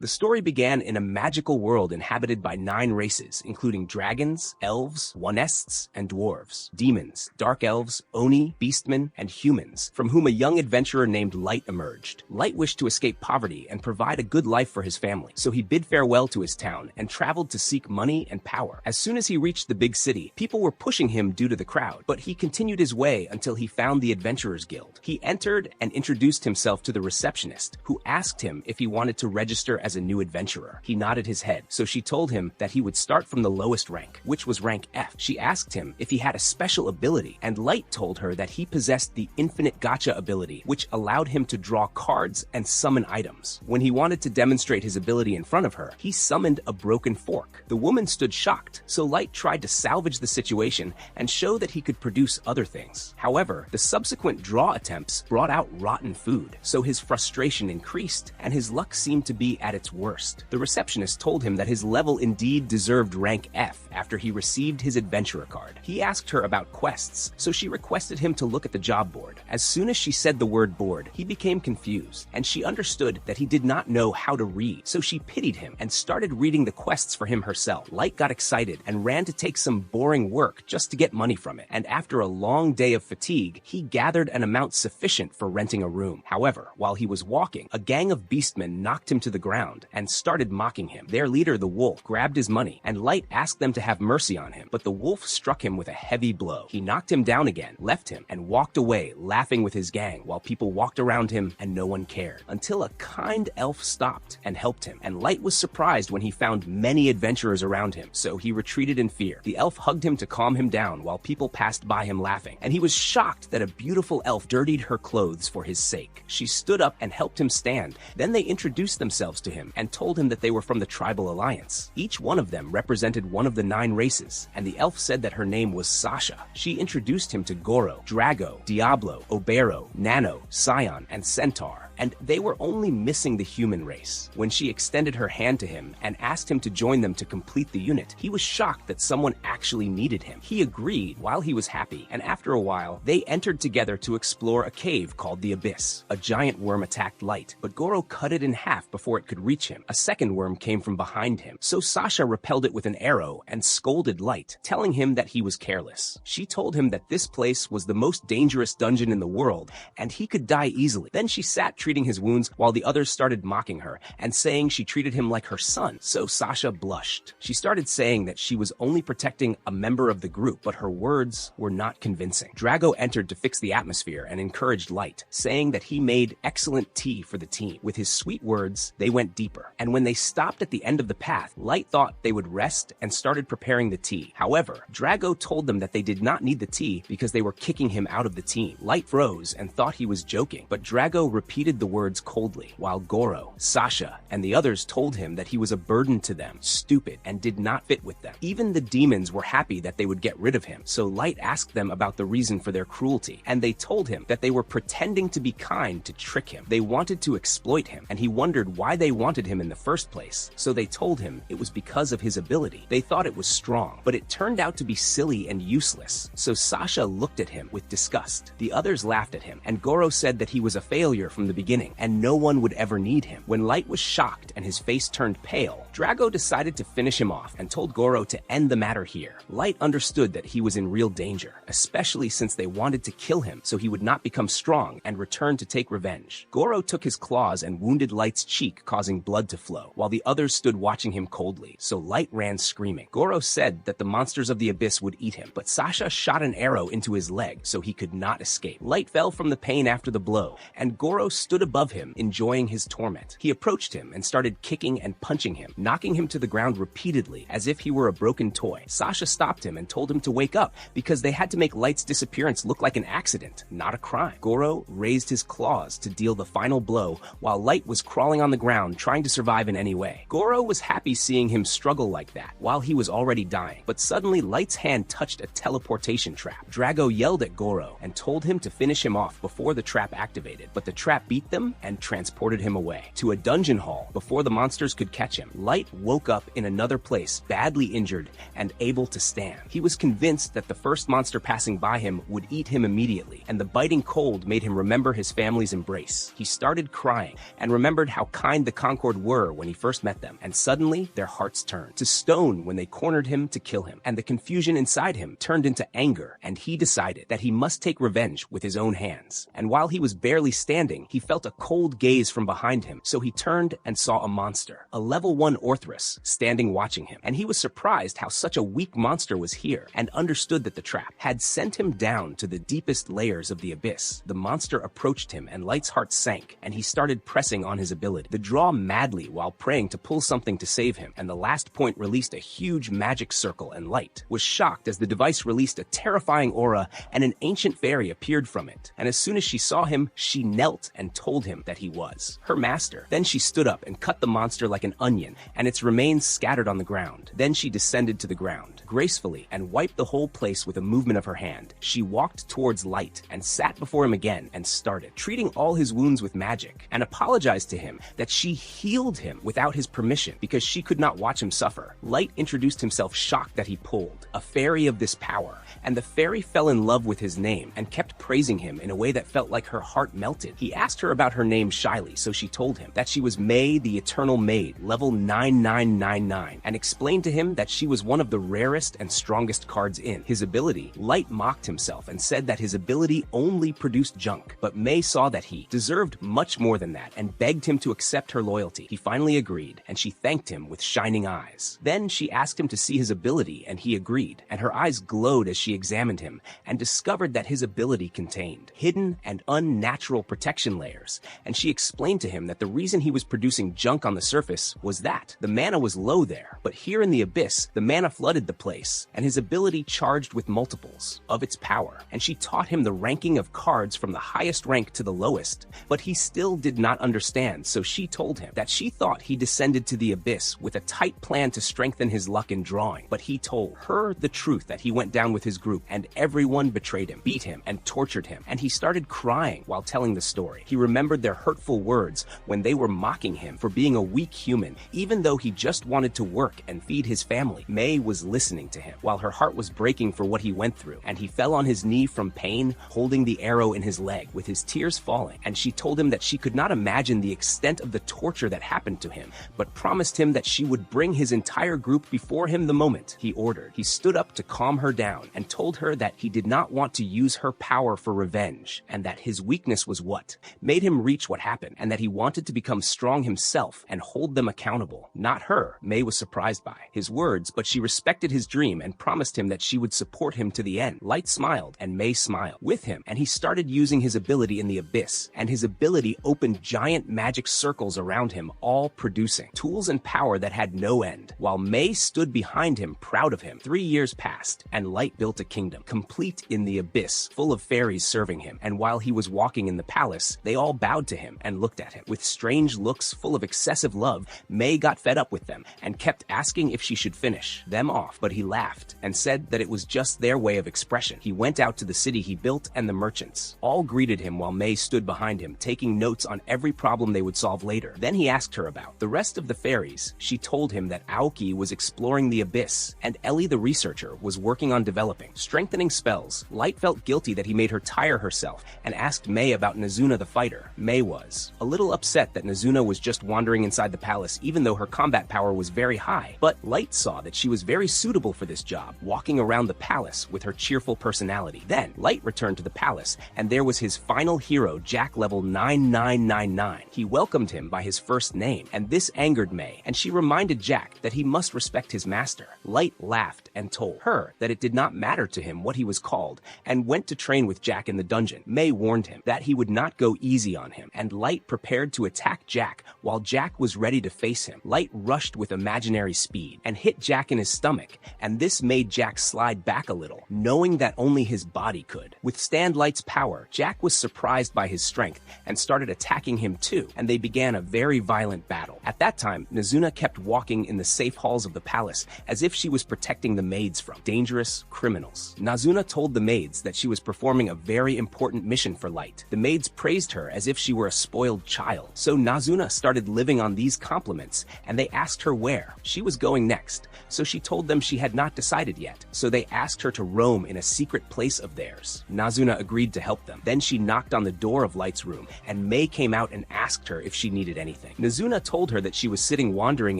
The story began in a magical world inhabited by 9 races, including dragons, elves, onests, and dwarves, demons, dark elves, oni, beastmen, and humans, from whom a young adventurer named Light emerged. Light wished to escape poverty and provide a good life for his family, so he bid farewell to his town and traveled to seek money and power. As soon as he reached the big city, people were pushing him due to the crowd, but he continued his way until he found the Adventurers Guild. He entered and introduced himself to the receptionist, who asked him if he wanted to register as a new adventurer. He nodded his head, so she told him that he would start from the lowest rank, which was rank F. She asked him if he had a special ability, and Light told her that he possessed the infinite gacha ability, which allowed him to draw cards and summon items. When he wanted to demonstrate his ability in front of her, he summoned a broken fork. The woman stood shocked, so Light tried to salvage the situation and show that he could produce other things. However, the subsequent draw attempts brought out rotten food, so his frustration increased, and his luck seemed to be at its worst. The receptionist told him that his level indeed deserved rank F after he received his adventurer card. He asked her about quests, so she requested him to look at the job board. As soon as she said the word board, he became confused, and she understood that he did not know how to read, so she pitied him and started reading the quests for him herself. Light got excited and ran to take some boring work just to get money from it, and after a long day of fatigue, he gathered an amount sufficient for renting a room. However, while he was walking, a gang of beastmen knocked him to the ground and started mocking him. Their leader, the wolf, grabbed his money, and Light asked them to have mercy on him, but the wolf struck him with a heavy blow. He knocked him down again, left him, and walked away, laughing with his gang, while people walked around him and no one cared, until a kind elf stopped and helped him, and Light was surprised when he found many adventurers around him, so he retreated in fear. The elf hugged him to calm him down while people passed by him laughing, and he was shocked that a beautiful elf dirtied her clothes for his sake. She stood up and helped him stand. Then they introduced themselves to him and told him that they were from the tribal alliance. Each one of them represented one of the 9 races, and the elf said that her name was Sasha. She introduced him to Goro, Drago, Diablo, Obero, Nano, Scion, and Centaur, and they were only missing the human race. When she extended her hand to him and asked him to join them to complete the unit, he was shocked that someone actually needed him. He agreed while he was happy, and after a while, they entered together to explore a cave called the Abyss. A giant worm attacked Light, but Goro cut it in half before it could reach him. A second worm came from behind him, so Sasha repelled it with an arrow and scolded Light, telling him that he was careless. She told him that this place was the most dangerous dungeon in the world, and he could die easily. Then she sat treating his wounds while the others started mocking her and saying she treated him like her son, so Sasha blushed. She started saying that she was only protecting a member of the group, but her words were not convincing. Drago entered to fix the atmosphere and encouraged Light, saying that he made excellent tea for the team. With his sweet words, they went deeper, and when they stopped at the end of the path, Light thought they would rest and started preparing the tea. However, Drago told them that they did not need the tea because they were kicking him out of the team. Light froze and thought he was joking, but Drago repeated the words coldly, while Goro, Sasha, and the others told him that he was a burden to them, stupid, and did not fit with them. Even the demons were happy that they would get rid of him, so Light asked them about the reason for their cruelty, and they told him that they were pretending to be kind to trick him. They wanted to exploit him, and he wondered why they wanted him in the first place, so they told him it was because of his ability. They thought it was strong, but it turned out to be silly and useless, so Sasha looked at him with disgust. The others laughed at him, and Goro said that he was a failure from the beginning, and no one would ever need him. When Light was shocked and his face turned pale, Drago decided to finish him off and told Goro to end the matter here. Light understood that he was in real danger, especially since they wanted to kill him so he would not become strong and return to take revenge. Goro took his claws and wounded Light's cheek, causing blood to flow, while the others stood watching him coldly, so Light ran screaming. Goro said that the monsters of the abyss would eat him, but Sasha shot an arrow into his leg so he could not escape. Light fell from the pain after the blow, and Goro stood above him, enjoying his torment. He approached him and started kicking and punching him, knocking him to the ground repeatedly as if he were a broken toy. Sasha stopped him and told him to wake up because they had to make Light's disappearance look like an accident, not a crime. Goro raised his claws to deal the final blow while Light was crawling on the ground trying to survive in any way. Goro was happy seeing him struggle like that while he was already dying, but suddenly Light's hand touched a teleportation trap. Drago yelled at Goro and told him to finish him off before the trap activated, but the trap beat ate them and transported him away to a dungeon hall before the monsters could catch him. Light woke up in another place, badly injured and able to stand. He was convinced that the first monster passing by him would eat him immediately, and the biting cold made him remember his family's embrace. He started crying and remembered how kind the Concord were when he first met them, and suddenly their hearts turned to stone when they cornered him to kill him, and the confusion inside him turned into anger, and he decided that he must take revenge with his own hands. And while he was barely standing, he felt a cold gaze from behind him, so he turned and saw a monster, a level 1 Orthrus, standing watching him, and he was surprised how such a weak monster was here, and understood that the trap had sent him down to the deepest layers of the abyss. The monster approached him, and Light's heart sank, and he started pressing on his ability to draw madly while praying to pull something to save him, and the last point released a huge magic circle, and Light was shocked as the device released a terrifying aura, and an ancient fairy appeared from it, and as soon as she saw him, she knelt and told him that he was her master. Then she stood up and cut the monster like an onion, and its remains scattered on the ground. Then she descended to the ground gracefully and wiped the whole place with a movement of her hand. She walked towards Light and sat before him again and started treating all his wounds with magic, and apologized to him that she healed him without his permission because she could not watch him suffer. Light introduced himself, shocked that he pulled a fairy of this power, and the fairy fell in love with his name and kept praising him in a way that felt like her heart melted. He asked her about her name shyly, so she told him that she was May the Eternal Maid, level 9999, and explained to him that she was one of the rarest and strongest cards in his ability. Light mocked himself and said that his ability only produced junk, but May saw that he deserved much more than that and begged him to accept her loyalty. He finally agreed, and she thanked him with shining eyes. Then she asked him to see his ability, and he agreed, and her eyes glowed as she examined him and discovered that his ability contained hidden and unnatural protection layers, and she explained to him that the reason he was producing junk on the surface was that the mana was low there, but here in the abyss, the mana flooded the place, and his ability charged with multiples of its power, and she taught him the ranking of cards from the highest rank to the lowest, but he still did not understand, so she told him that she thought he descended to the abyss with a tight plan to strengthen his luck in drawing, but he told her the truth that he went down with his group, and everyone betrayed him, beat him, and tortured him, and he started crying while telling the story. He remembered their hurtful words when they were mocking him for being a weak human, even though he just wanted to work and feed his family. May was listening to him while her heart was breaking for what he went through, and he fell on his knee from pain, holding the arrow in his leg with his tears falling, and she told him that she could not imagine the extent of the torture that happened to him, but promised him that she would bring his entire group before him the moment he ordered. He stood up to calm her down and told her that he did not want to use her power for revenge, and that his weakness was what made him reach what happened, and that he wanted to become strong himself and hold them accountable, not her. May was surprised by his words, but she respected his dream and promised him that she would support him to the end. Light smiled, and May smiled with him, and he started using his ability in the abyss, and his ability opened giant magic circles around him, all producing tools and power that had no end, while May stood behind him, proud of him. 3 years passed, and Light built a kingdom, complete in the abyss, full of fairies serving him, and while he was walking in the palace, they all bowed to him and looked at him. With strange looks full of excessive love, May got fed up with them and kept asking if she should finish them off, but he laughed and said that it was just their way of expression. He went out to the city he built, and the merchants all greeted him while May stood behind him, taking notes on every problem they would solve later. Then he asked her about the rest of the fairies. She told him that Aoki was exploring the abyss, and Ellie the researcher was working on developing strengthening spells. Light felt guilty that he made her tire herself and asked May about Nazuna the fighter. May was a little upset that Nazuna was just wandering inside the palace even though her combat power was very high, but Light saw that she was very suitable for this job, walking around the palace with her cheerful personality. Then Light returned to the palace, and there was his final hero, Jack, level 9999. He welcomed him by his first name, and this angered May, and she reminded Jack that he must respect his master. Light laughed and told her that it did not matter to him what he was called, and went to train with Jack in the dungeon. May warned him that he would not go easy on him, and Light prepared to attack Jack while Jack was ready to face him. Light rushed with imaginary speed and hit Jack in his stomach, and this made Jack slide back a little, knowing that only his body could withstand Light's power. Jack was surprised by his strength and started attacking him too, and they began a very violent battle. At that time, Nazuna kept walking in the safe halls of the palace as if she was protecting the maids from dangerous criminals. Nazuna told the maids that she was performing a very important mission for Light. The maids praised her her as if she were a spoiled child. So Nazuna started living on these compliments, and they asked her where she was going next. So she told them she had not decided yet. So they asked her to roam in a secret place of theirs. Nazuna agreed to help them. Then she knocked on the door of Light's room, and Mei came out and asked her if she needed anything. Nazuna told her that she was sitting wandering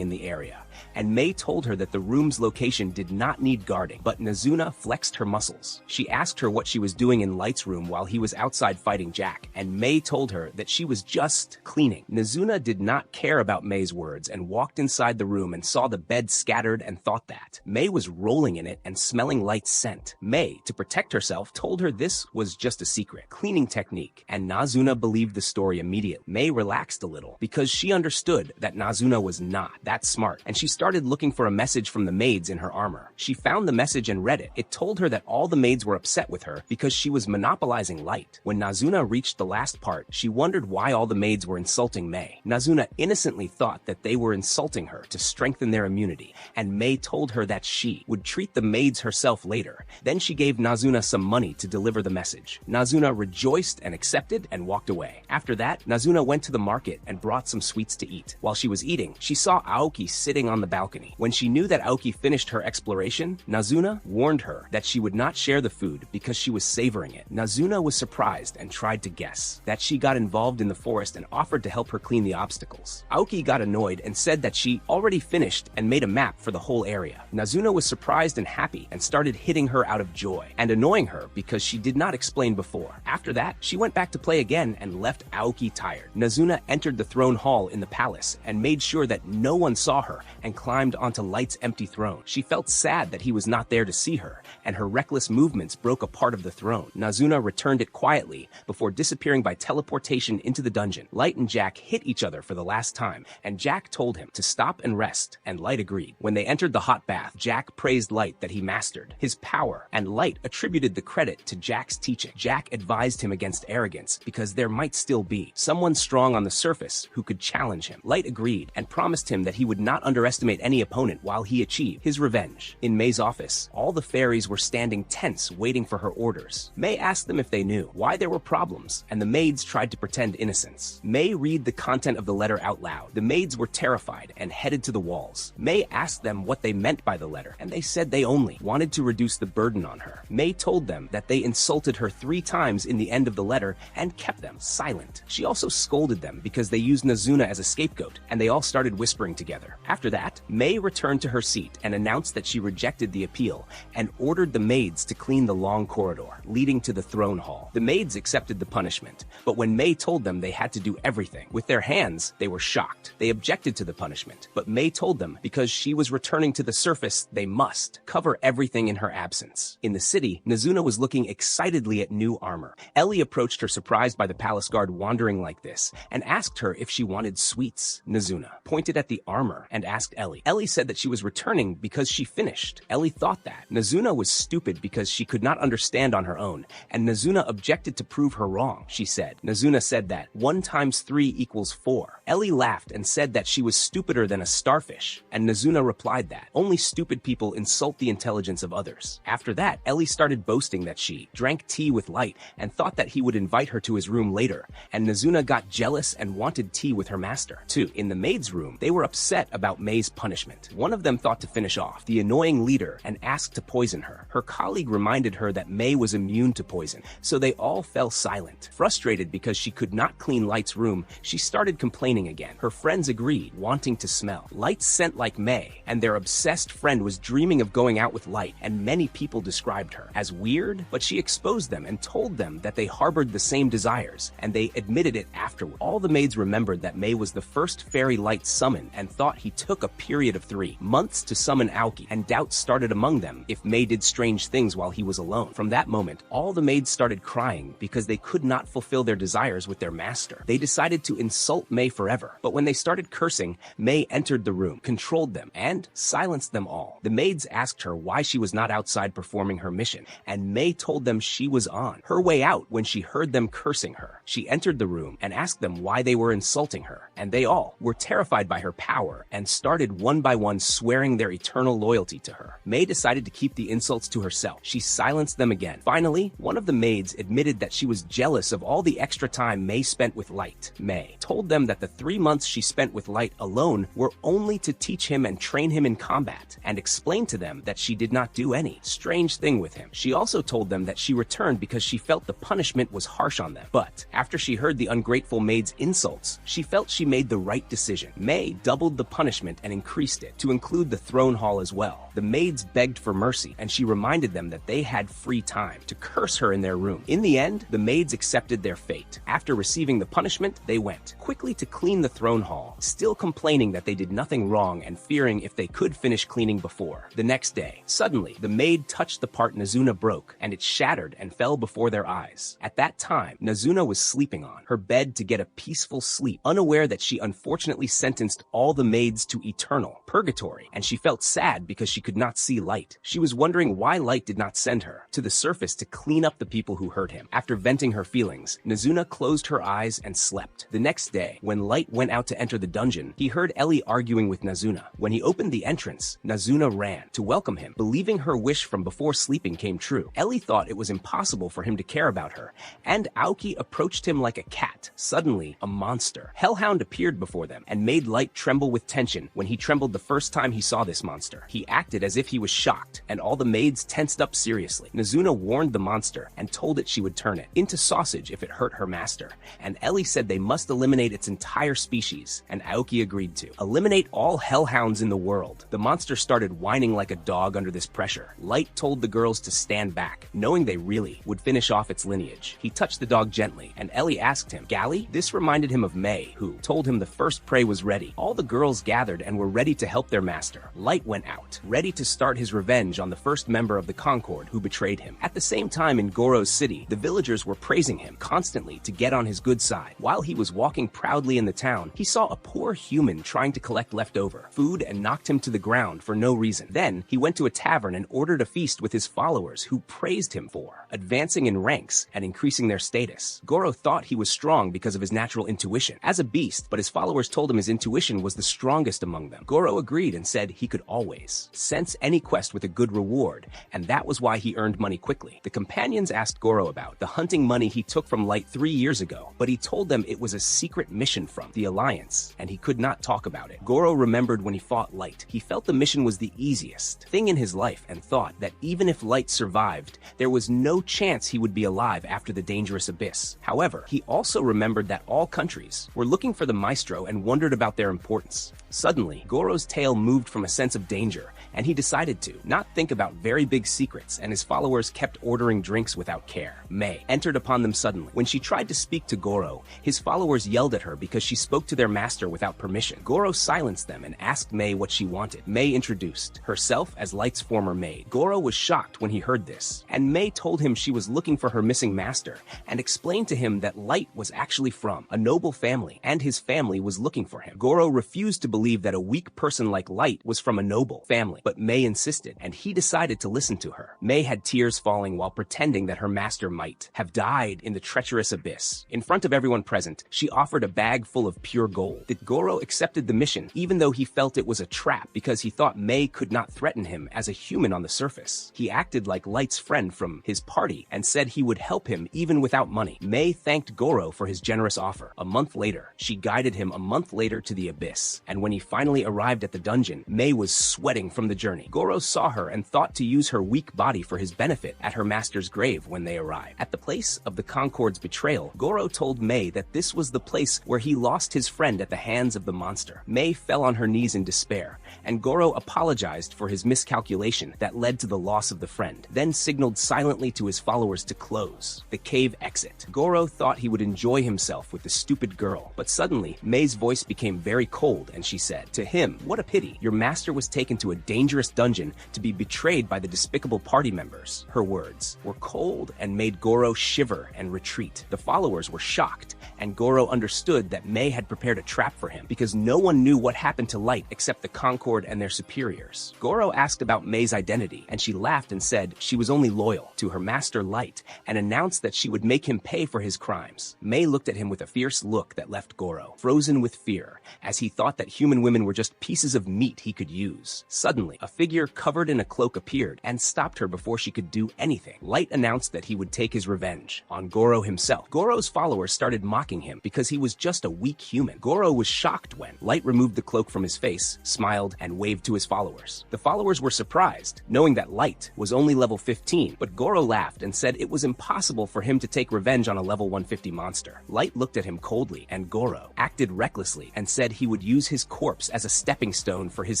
in the area, and Mei told her that the room's location did not need guarding, but Nazuna flexed her muscles. She asked her what she was doing in Light's room while he was outside fighting Jack, and Mei told her that she was just cleaning. Nazuna did not care about Mei's words and walked inside the room and saw the bed scattered and thought that Mei was rolling in it and smelling Light's scent. Mei, to protect herself, told her this was just a secret cleaning technique, and Nazuna believed the story immediately. Mei relaxed a little because she understood that Nazuna was not that smart, and she started looking for a message from the maids in her armor. She found the message and read it. It told her that all the maids were upset with her because she was monopolizing Light. When Nazuna reached the last part, she wondered why all the maids were insulting Mei. Nazuna innocently thought that they were insulting her to strengthen their immunity, and Mei told her that she would treat the maids herself later. Then she gave Nazuna some money to deliver the message. Nazuna rejoiced and accepted and walked away. After that, Nazuna went to the market and brought some sweets to eat. While she was eating, she saw Aoki sitting on the balcony. When she knew that Aoki finished her exploration, Nazuna warned her that she would not share the food because she was savoring it. Nazuna was surprised and tried to guess that she got involved in the forest and offered to help her clean the obstacles. Aoki got annoyed and said that she already finished and made a map for the whole area. Nazuna was surprised and happy and started hitting her out of joy and annoying her because she did not explain before. After that, she went back to play again and left Aoki tired. Nazuna entered the throne hall in the palace and made sure that no one saw her and climbed onto Light's empty throne. She felt sad that he was not there to see her, and her reckless movements broke a part of the throne. Nazuna returned it quietly before disappearing by teleportation into the dungeon. Light and Jack hit each other for the last time, and Jack told him to stop and rest, and Light agreed. When they entered the hot bath, Jack praised Light that he mastered his power, and Light attributed the credit to Jack's teaching. Jack advised him against arrogance because there might still be someone strong on the surface who could challenge him. Light agreed and promised him that he would not underestimate any opponent while he achieved his revenge. In Mei's office, all the fairies were standing tense waiting for her orders. Mei asked them if they knew why there were problems, and the maids tried to pretend innocence. Mei read the content of the letter out loud. The maids were terrified and headed to the walls. Mei asked them what they meant by the letter, and they said they only wanted to reduce the burden on her. Mei told them that they insulted her 3 times in the end of the letter and kept them silent. She also scolded them because they used Nazuna as a scapegoat, and they all started whispering together. After that, Mei returned to her seat and announced that she rejected the appeal and ordered the maids to clean the long corridor leading to the throne hall. The maids accepted the punishment, but when Mei told them they had to do everything with their hands, they were shocked. They objected to the punishment, but Mei told them because she was returning to the surface, they must cover everything in her absence. In the city, Nazuna was looking excitedly at new armor. Ellie approached her surprised by the palace guard wandering like this and asked her if she wanted sweets. Nazuna pointed at the armor and asked Ellie. Ellie said that she was returning because she finished. Ellie thought that Nazuna was stupid because she could not understand on her own, and Nazuna objected to prove her wrong. She said, Nazuna said that 1 times 3 equals 4. Ellie laughed and said that she was stupider than a starfish, and Nazuna replied that only stupid people insult the intelligence of others. After that, Ellie started boasting that she drank tea with Light and thought that he would invite her to his room later, and Nazuna got jealous and wanted tea with her master, too. In the maid's room, they were upset about Mei's punishment. One of them thought to finish off the annoying leader and asked to poison her. Her colleague reminded her that Mei was immune to poison, so they all fell silent. Frustrated because she could not clean Light's room, she started complaining again. Her friends agreed, wanting to smell Light's scent like Mei, and their obsessed friend was dreaming of going out with Light, and many people described her as weird, but she exposed them and told them that they harbored the same desires, and they admitted it afterward. All the maids remembered that Mei was the first fairy Light summoned and thought he took a period of 3 months to summon Aoki, and doubts started among them if Mei did strange things while he was alone. From that moment, all the maids started crying because they could not fulfill their desires with their master. They decided to insult Mei forever, but when they started cursing, Mei entered the room, controlled them, and silenced them all. The maids asked her why she was not outside performing her mission, and Mei told them she was on her way out when she heard them cursing her. She entered the room and asked them why they were insulting her, and they all were terrified by her power and started one by one swearing their eternal loyalty to her. Mei decided to keep the insults to herself. She silenced them again. Finally, one of the maids admitted that she was jealous of all the extra extra time May spent with Light. May told them that the 3 months she spent with Light alone were only to teach him and train him in combat, and explained to them that she did not do any strange thing with him. She also told them that she returned because she felt the punishment was harsh on them. But after she heard the ungrateful maid's insults, she felt she made the right decision. May doubled the punishment and increased it to include the throne hall as well. The maids begged for mercy, and she reminded them that they had free time to curse her in their room. In the end, the maids accepted their fate. After receiving the punishment, they went quickly to clean the throne hall, still complaining that they did nothing wrong and fearing if they could finish cleaning before. The next day, suddenly, the maid touched the part Nazuna broke, and it shattered and fell before their eyes. At that time, Nazuna was sleeping on her bed to get a peaceful sleep, unaware that she unfortunately sentenced all the maids to eternal purgatory, and she felt sad because she could not see Light. She was wondering why Light did not send her to the surface to clean up the people who hurt him. After venting her feelings, Nazuna closed her eyes and slept. The next day, when Light went out to enter the dungeon, he heard Ellie arguing with Nazuna. When he opened the entrance, Nazuna ran to welcome him, believing her wish from before sleeping came true. Ellie thought it was impossible for him to care about her, and Aoki approached him like a cat. Suddenly, a monster, Hellhound, appeared before them and made Light tremble with tension when he trembled the first time he saw this monster. He acted as if he was shocked, and all the maids tensed up seriously. Nazuna warned the monster and told it she would turn it into sausage if it hurt her master, and Ellie said they must eliminate its entire species, and Aoki agreed to. Eliminate all hellhounds in the world. The monster started whining like a dog under this pressure. Light told the girls to stand back, knowing they really would finish off its lineage. He touched the dog gently, and Ellie asked him, "Gally?" This reminded him of May, who told him the first prey was ready. All the girls gathered and were ready to help their master. Light went out, ready to start his revenge on the first member of the Concord who betrayed him. At the same time, in Goro's city, the villagers were praising him constantly to get on his good side. While he was walking proudly in the town, he saw a poor human trying to collect leftover food and knocked him to the ground for no reason. Then he went to a tavern and ordered a feast with his followers, who praised him for advancing in ranks and increasing their status. Goro thought he was strong because of his natural intuition as a beast, but his followers told him his intuition was the strongest among them. Goro agreed and said he could always sense any quest with a good reward, and that was why he earned money quickly. The companions asked Goro about the hunting money he took from Light 3 years ago, but he told them it was a secret mission from the Alliance, and he could not talk about it. Goro remembered when he fought Light. He felt the mission was the easiest thing in his life and thought that even if Light survived, there was no chance he would be alive after the dangerous abyss. However, he also remembered that all countries were looking for the maestro and wondered about their importance. Suddenly, Goro's tale moved from a sense of danger, and he decided to not think about very big secrets, and his followers kept ordering drinks without care. May entered upon them suddenly. When she tried to speak to Goro, his followers yelled at her because she spoke to their master without permission. Goro silenced them and asked May what she wanted. May introduced herself as Light's former maid. Goro was shocked when he heard this, and May told him she was looking for her missing master, and explained to him that Light was actually from a noble family, and his family was looking for him. Goro refused to believe that a weak person like Light was from a noble family, but May insisted, and he decided to listen to her. May had tears falling while pretending that her master might have died in the treacherous abyss. In front of everyone present, she offered a bag full of pure gold. That Goro accepted the mission, even though he felt it was a trap because he thought May could not threaten him as a human on the surface. He acted like Light's friend from his party and said he would help him even without money. May thanked Goro for his generous offer. A month later, she guided him a month later to the abyss, and when he finally arrived at the dungeon, May was sweating from the journey. Goro saw her and thought to use her weak body for his benefit at her master's grave when they arrived. At the place of the Concord's betrayal, Goro told May that this was the place where he lost his friend at the hands of the monster. May fell on her knees in despair, and Goro apologized for his miscalculation that led to the loss of the friend, then signaled silently to his followers to close the cave exit. Goro thought he would enjoy himself with the stupid girl, but suddenly May's voice became very cold and she said to him, "What a pity. Your master was taken to a dangerous dungeon to be betrayed by the despicable party members." Her words were cold and made Goro shiver and retreat. The followers were shocked, and Goro understood that May had prepared a trap for him because no one knew what happened to Light except the Concord and their superiors. Goro asked about May's identity, and she laughed and said she was only loyal to her master Light and announced that she would make him pay for his crimes. May looked at him with a fierce look that left Goro frozen with fear, as he thought that human women were just pieces of meat he could use. Suddenly, Suddenly, a figure covered in a cloak appeared and stopped her before she could do anything. Light announced that he would take his revenge on Goro himself. Goro's followers started mocking him because he was just a weak human. Goro was shocked when Light removed the cloak from his face, smiled, and waved to his followers. The followers were surprised, knowing that Light was only level 15, but Goro laughed and said it was impossible for him to take revenge on a level 150 monster. Light looked at him coldly, and Goro acted recklessly and said he would use his corpse as a stepping stone for his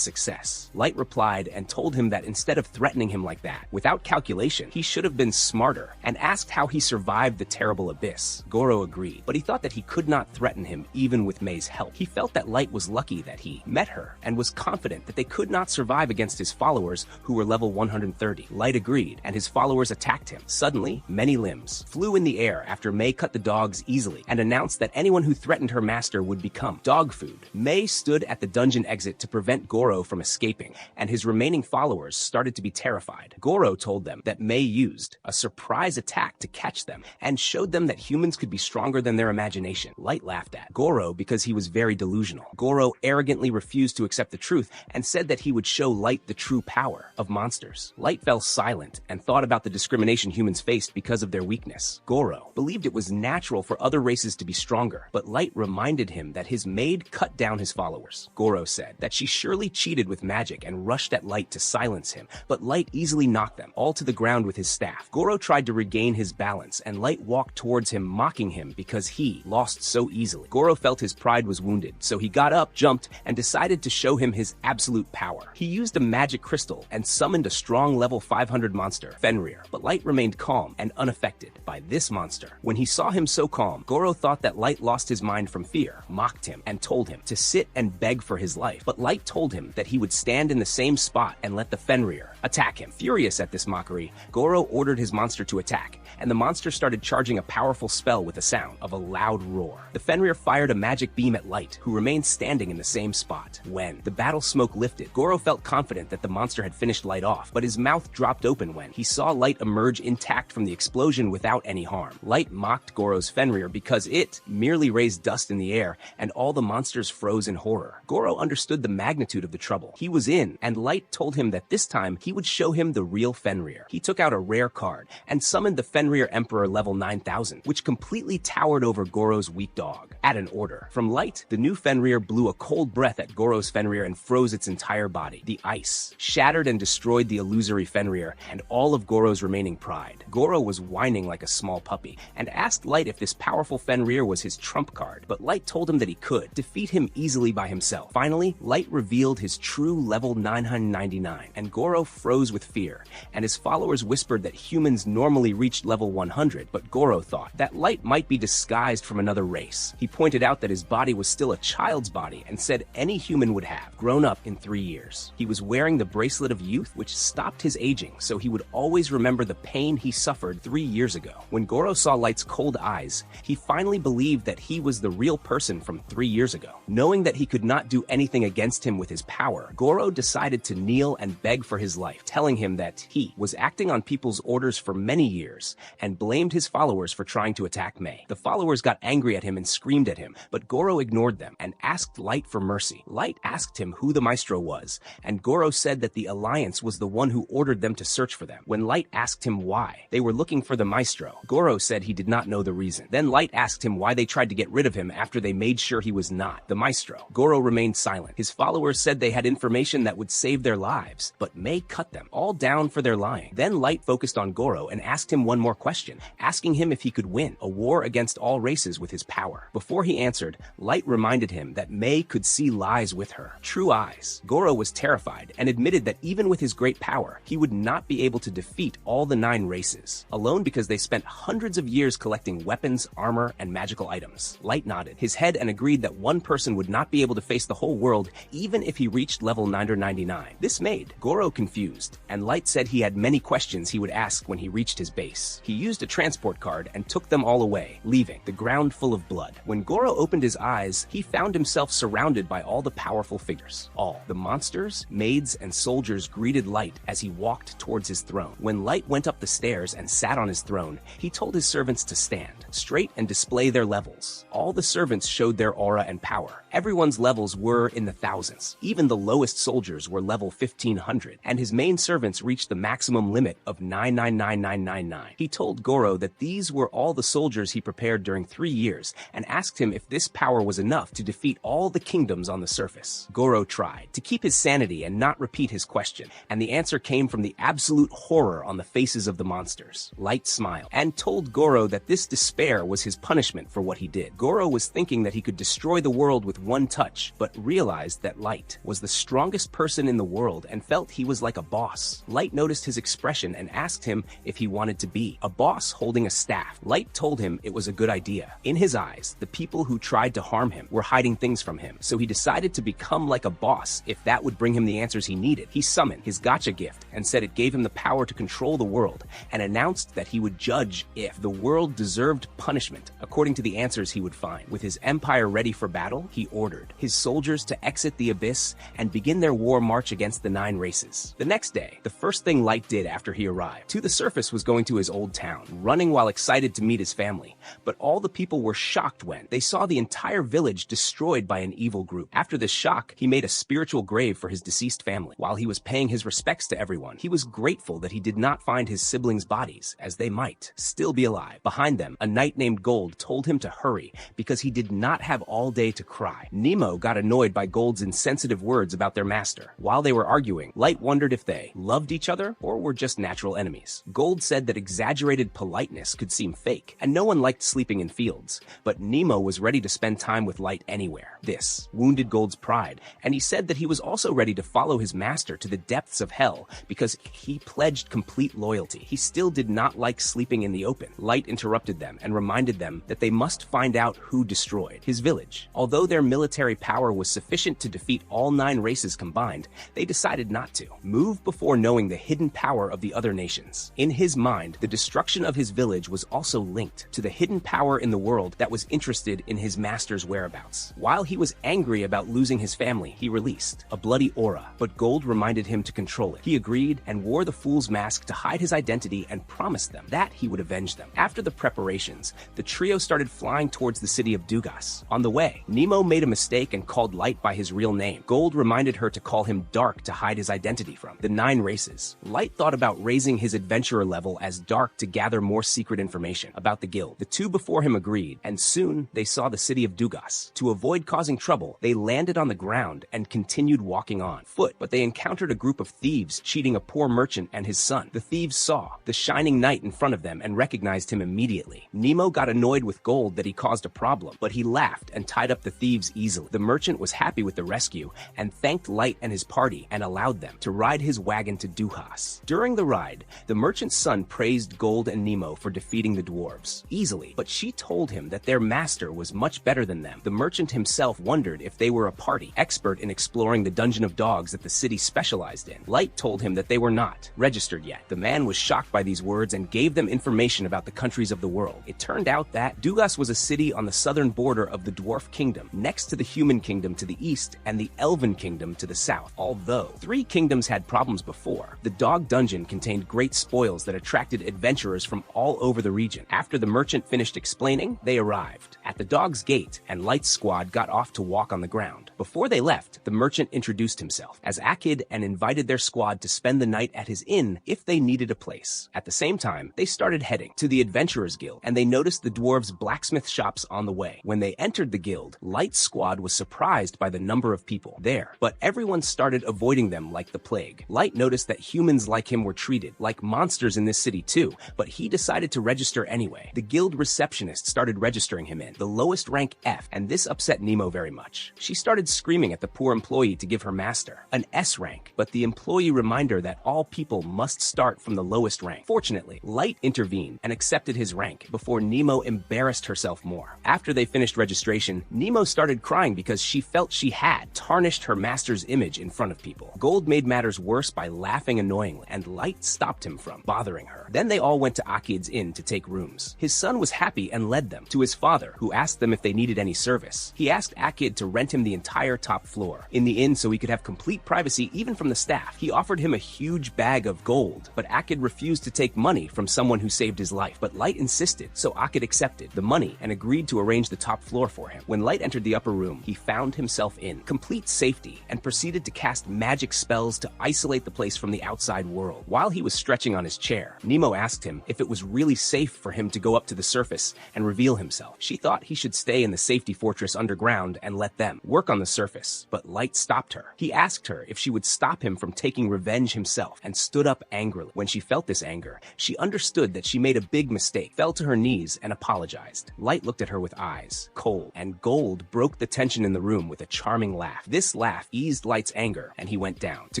success. Light replied and told him that instead of threatening him like that, without calculation, he should have been smarter, and asked how he survived the terrible abyss. Goro agreed, but he thought that he could not threaten him even with Mei's help. He felt that Light was lucky that he met her and was confident that they could not survive against his followers who were level 130. Light agreed, and his followers attacked him. Suddenly, many limbs flew in the air after Mei cut the dogs easily and announced that anyone who threatened her master would become dog food. Mei stood at the dungeon exit to prevent Goro from escaping, and his remaining followers started to be terrified. Goro told them that Mei used a surprise attack to catch them and showed them that humans could be stronger than their imagination. Light laughed at Goro because he was very delusional. Goro arrogantly refused to accept the truth and said that he would show Light the true power of monsters. Light fell silent and thought about the discrimination humans faced because of their weakness. Goro believed it was natural for other races to be stronger, but Light reminded him that his maid cut down his followers. Goro said that she surely cheated with magic and rushed at Light to silence him, but Light easily knocked them all to the ground with his staff. Goro tried to regain his balance, and Light walked towards him, mocking him because he lost so easily. Goro felt his pride was wounded, so he got up, jumped, and decided to show him his absolute power. He used a magic crystal and summoned a strong level 500 monster, Fenrir, but Light remained calm and unaffected by this monster. When he saw him so calm, Goro thought that Light lost his mind from fear, mocked him, and told him to sit and beg for his life. But Light told him that he would stand in the same spot and let the Fenrir attack him. Furious at this mockery, Goro ordered his monster to attack, and the monster started charging a powerful spell with the sound of a loud roar. The Fenrir fired a magic beam at Light, who remained standing in the same spot. When the battle smoke lifted, Goro felt confident that the monster had finished Light off, but his mouth dropped open when he saw Light emerge intact from the explosion without any harm. Light mocked Goro's Fenrir because it merely raised dust in the air, and all the monsters froze in horror. Goro understood the magnitude of the trouble he was in, and Light told him that this time he would show him the real Fenrir. He took out a rare card and summoned the Fenrir Emperor level 9000, which completely towered over Goro's weak dog. At an order from Light, the new Fenrir blew a cold breath at Goro's Fenrir and froze its entire body. The ice shattered and destroyed the illusory Fenrir and all of Goro's remaining pride. Goro was whining like a small puppy and asked Light if this powerful Fenrir was his trump card, but Light told him that he could defeat him easily by himself. Finally, Light revealed his true level 999, and Goro froze with fear, and his followers whispered that humans normally reached level 100, but Goro thought that Light might be disguised from another race. He pointed out that his body was still a child's body and said any human would have grown up in 3 years. He was wearing the bracelet of youth, which stopped his aging, so he would always remember the pain he suffered 3 years ago. When Goro saw Light's cold eyes, he finally believed that he was the real person from 3 years ago. Knowing that he could not do anything against him with his power, Goro decided to kneel and beg for his life, telling him that he was acting on people's orders for many years and blamed his followers for trying to attack Mei. The followers got angry at him and screamed at him, but Goro ignored them and asked Light for mercy. Light asked him who the maestro was, and Goro said that the Alliance was the one who ordered them to search for them. When Light asked him why they were looking for the maestro, Goro said he did not know the reason. Then Light asked him why they tried to get rid of him after they made sure he was not the maestro. Goro remained silent. His followers said they had information that would save their lives, but Mei cut them all down for their lying. Then Light focused on Goro and asked him one more question, asking him if he could win a war against all races with his power. Before he answered, Light reminded him that Mei could see lies with her, true eyes. Goro was terrified and admitted that even with his great power, he would not be able to defeat all the 9 races, alone because they spent hundreds of years collecting weapons, armor, and magical items. Light nodded his head and agreed that one person would not be able to face the whole world even if he reached level 999. This made Goro confused, and Light said he had many questions he would ask when he reached his base. He used a transport card and took them all away, leaving the ground full of blood. When Goro opened his eyes, he found himself surrounded by all the powerful figures. All the monsters, maids, and soldiers greeted Light as he walked towards his throne. When Light went up the stairs and sat on his throne, he told his servants to stand straight and display their levels. All the servants showed their aura and power. Everyone's levels were in the thousands. Even the lowest soldiers were level 1500, and his main servants reached the maximum limit of 999999. He told Goro that these were all the soldiers he prepared during 3 years, and asked him if this power was enough to defeat all the kingdoms on the surface. Goro tried to keep his sanity and not repeat his question, and the answer came from the absolute horror on the faces of the monsters. Light smiled and told Goro that this despair was his punishment for what he did. Goro was thinking that he could destroy the world with one touch, but realized that Light was the strongest person in the world and felt he was like a boss. Light noticed his expression and asked him if he wanted to be a boss holding a staff. Light told him it was a good idea. In his eyes, the people who tried to harm him were hiding things from him, so he decided to become like a boss if that would bring him the answers he needed. He summoned his gacha gift and said it gave him the power to control the world, and announced that he would judge if the world deserved punishment according to the answers he would find. With his empire ready for battle, he ordered his soldiers to exit the abyss and begin their war march against the 9 races. The next day, the first thing Light did after he arrived to the surface was going to his old town, running while excited to meet his family. But all the people were shocked when they saw the entire village destroyed by an evil group. After this shock, he made a spiritual grave for his deceased family. While he was paying his respects to everyone, he was grateful that he did not find his siblings' bodies, as they might still be alive. Behind them, a knight named Gold told him to hurry because he did not have all day to cry. Nemo got annoyed by Gold's insensitive words about their master. While they were arguing, Light wondered if they loved each other or were just natural enemies. Gold said that exaggerated politeness could seem fake, and no one liked sleeping in fields, but Nemo was ready to spend time with Light anywhere. This wounded Gold's pride, and he said that he was also ready to follow his master to the depths of hell because he pledged complete loyalty. He still did not like sleeping in the open. Light interrupted them and reminded them that they must find out who destroyed his village. Although their military power was sufficient to defeat all 9 races combined, they decided not to move before knowing the hidden power of the other nations. In his mind, the destruction of his village was also linked to the hidden power in the world that was interested in his master's whereabouts. While he was angry about losing his family, he released a bloody aura, but Gold reminded him to control it. He agreed and wore the fool's mask to hide his identity and promised them that he would avenge them. After the preparations, the trio started flying towards the city of Dugas. On the way, Nemo made a mistake and called Light by his real name. Gold reminded her to call him Dark to hide his identity from the 9 races. Light thought about raising his adventurer level as Dark to gather more secret information about the guild. The 2 before him agreed, and soon they saw the city of Dugas. To avoid causing trouble, they landed on the ground and continued walking on foot, but they encountered a group of thieves cheating a poor merchant and his son. The thieves saw the shining knight in front of them and recognized him immediately. Nemo got annoyed with Gold that he caused a problem, but he laughed and tied up the thieves easily. The merchant was happy with the rescue and thanked Light and his party and allowed them to ride his wagon to Dugas. During the ride, the merchant's son praised Gold and Nemo for defeating the dwarves easily, but she told him that their master was much better than them. The merchant himself wondered if they were a party expert in exploring the dungeon of dogs that the city specialized in. Light told him that they were not registered yet. The man was shocked by these words and gave them information about the countries of the world. It turned out that Dugas was a city on the southern border of the dwarf kingdom, next to the human kingdom to the east and the elven kingdom to the south. Although 3 kingdoms had problems before, the dog dungeon contained great spoils that attracted adventurers from all over the region. After the merchant finished explaining, they arrived at the dog's gate, and Light's squad got off to walk on the ground. Before they left, the merchant introduced himself as Akid and invited their squad to spend the night at his inn if they needed a place. At the same time, they started heading to the Adventurers Guild, and they noticed the dwarves' blacksmith shops on the way. When they entered the guild, Light's squad was surprised by the number of people there, but everyone started avoiding them like the plague. Light noticed that humans like him were treated like monsters in this city too, but he decided to register anyway. The guild receptionist started registering him in the lowest rank F, and this upset Nemo very much. She started screaming at the poor employee to give her master an S rank, but the employee reminded her that all people must start from the lowest rank. Fortunately, Light intervened and accepted his rank before Nemo embarrassed herself more. After they finished registration, Nemo started crying because she felt she had tarnished her master's image in front of people. Gold made matters worse by laughing annoyingly, and Light stopped him from bothering her. Then they all went to Akid's inn to take rooms. His son was happy and led them to his father, who asked them if they needed any service. He asked Akid to rent him the entire top floor in the inn so he could have complete privacy even from the staff. He offered him a huge bag of gold, but Akid refused to take money from someone who saved his life. But Light insisted, so Akid accepted the money and agreed to arrange the top floor for him. When Light entered the upper room, he found himself in complete safety and proceeded to cast magic spells to isolate the place from the outside world. While he was stretching on his chair, Nemo asked him if it was really safe for him to go up to the surface and reveal himself. She thought he should stay in the safety fortress underground and let them work on the surface, but Light stopped her. He asked her if she would stop him from taking revenge himself and stood up angrily. When she felt this anger, she understood that she made a big mistake, fell to her knees, and apologized. Light looked at her with eyes cold, and Gold broke the tension in the room with a charming laugh. This laugh eased Light's anger, and he went down to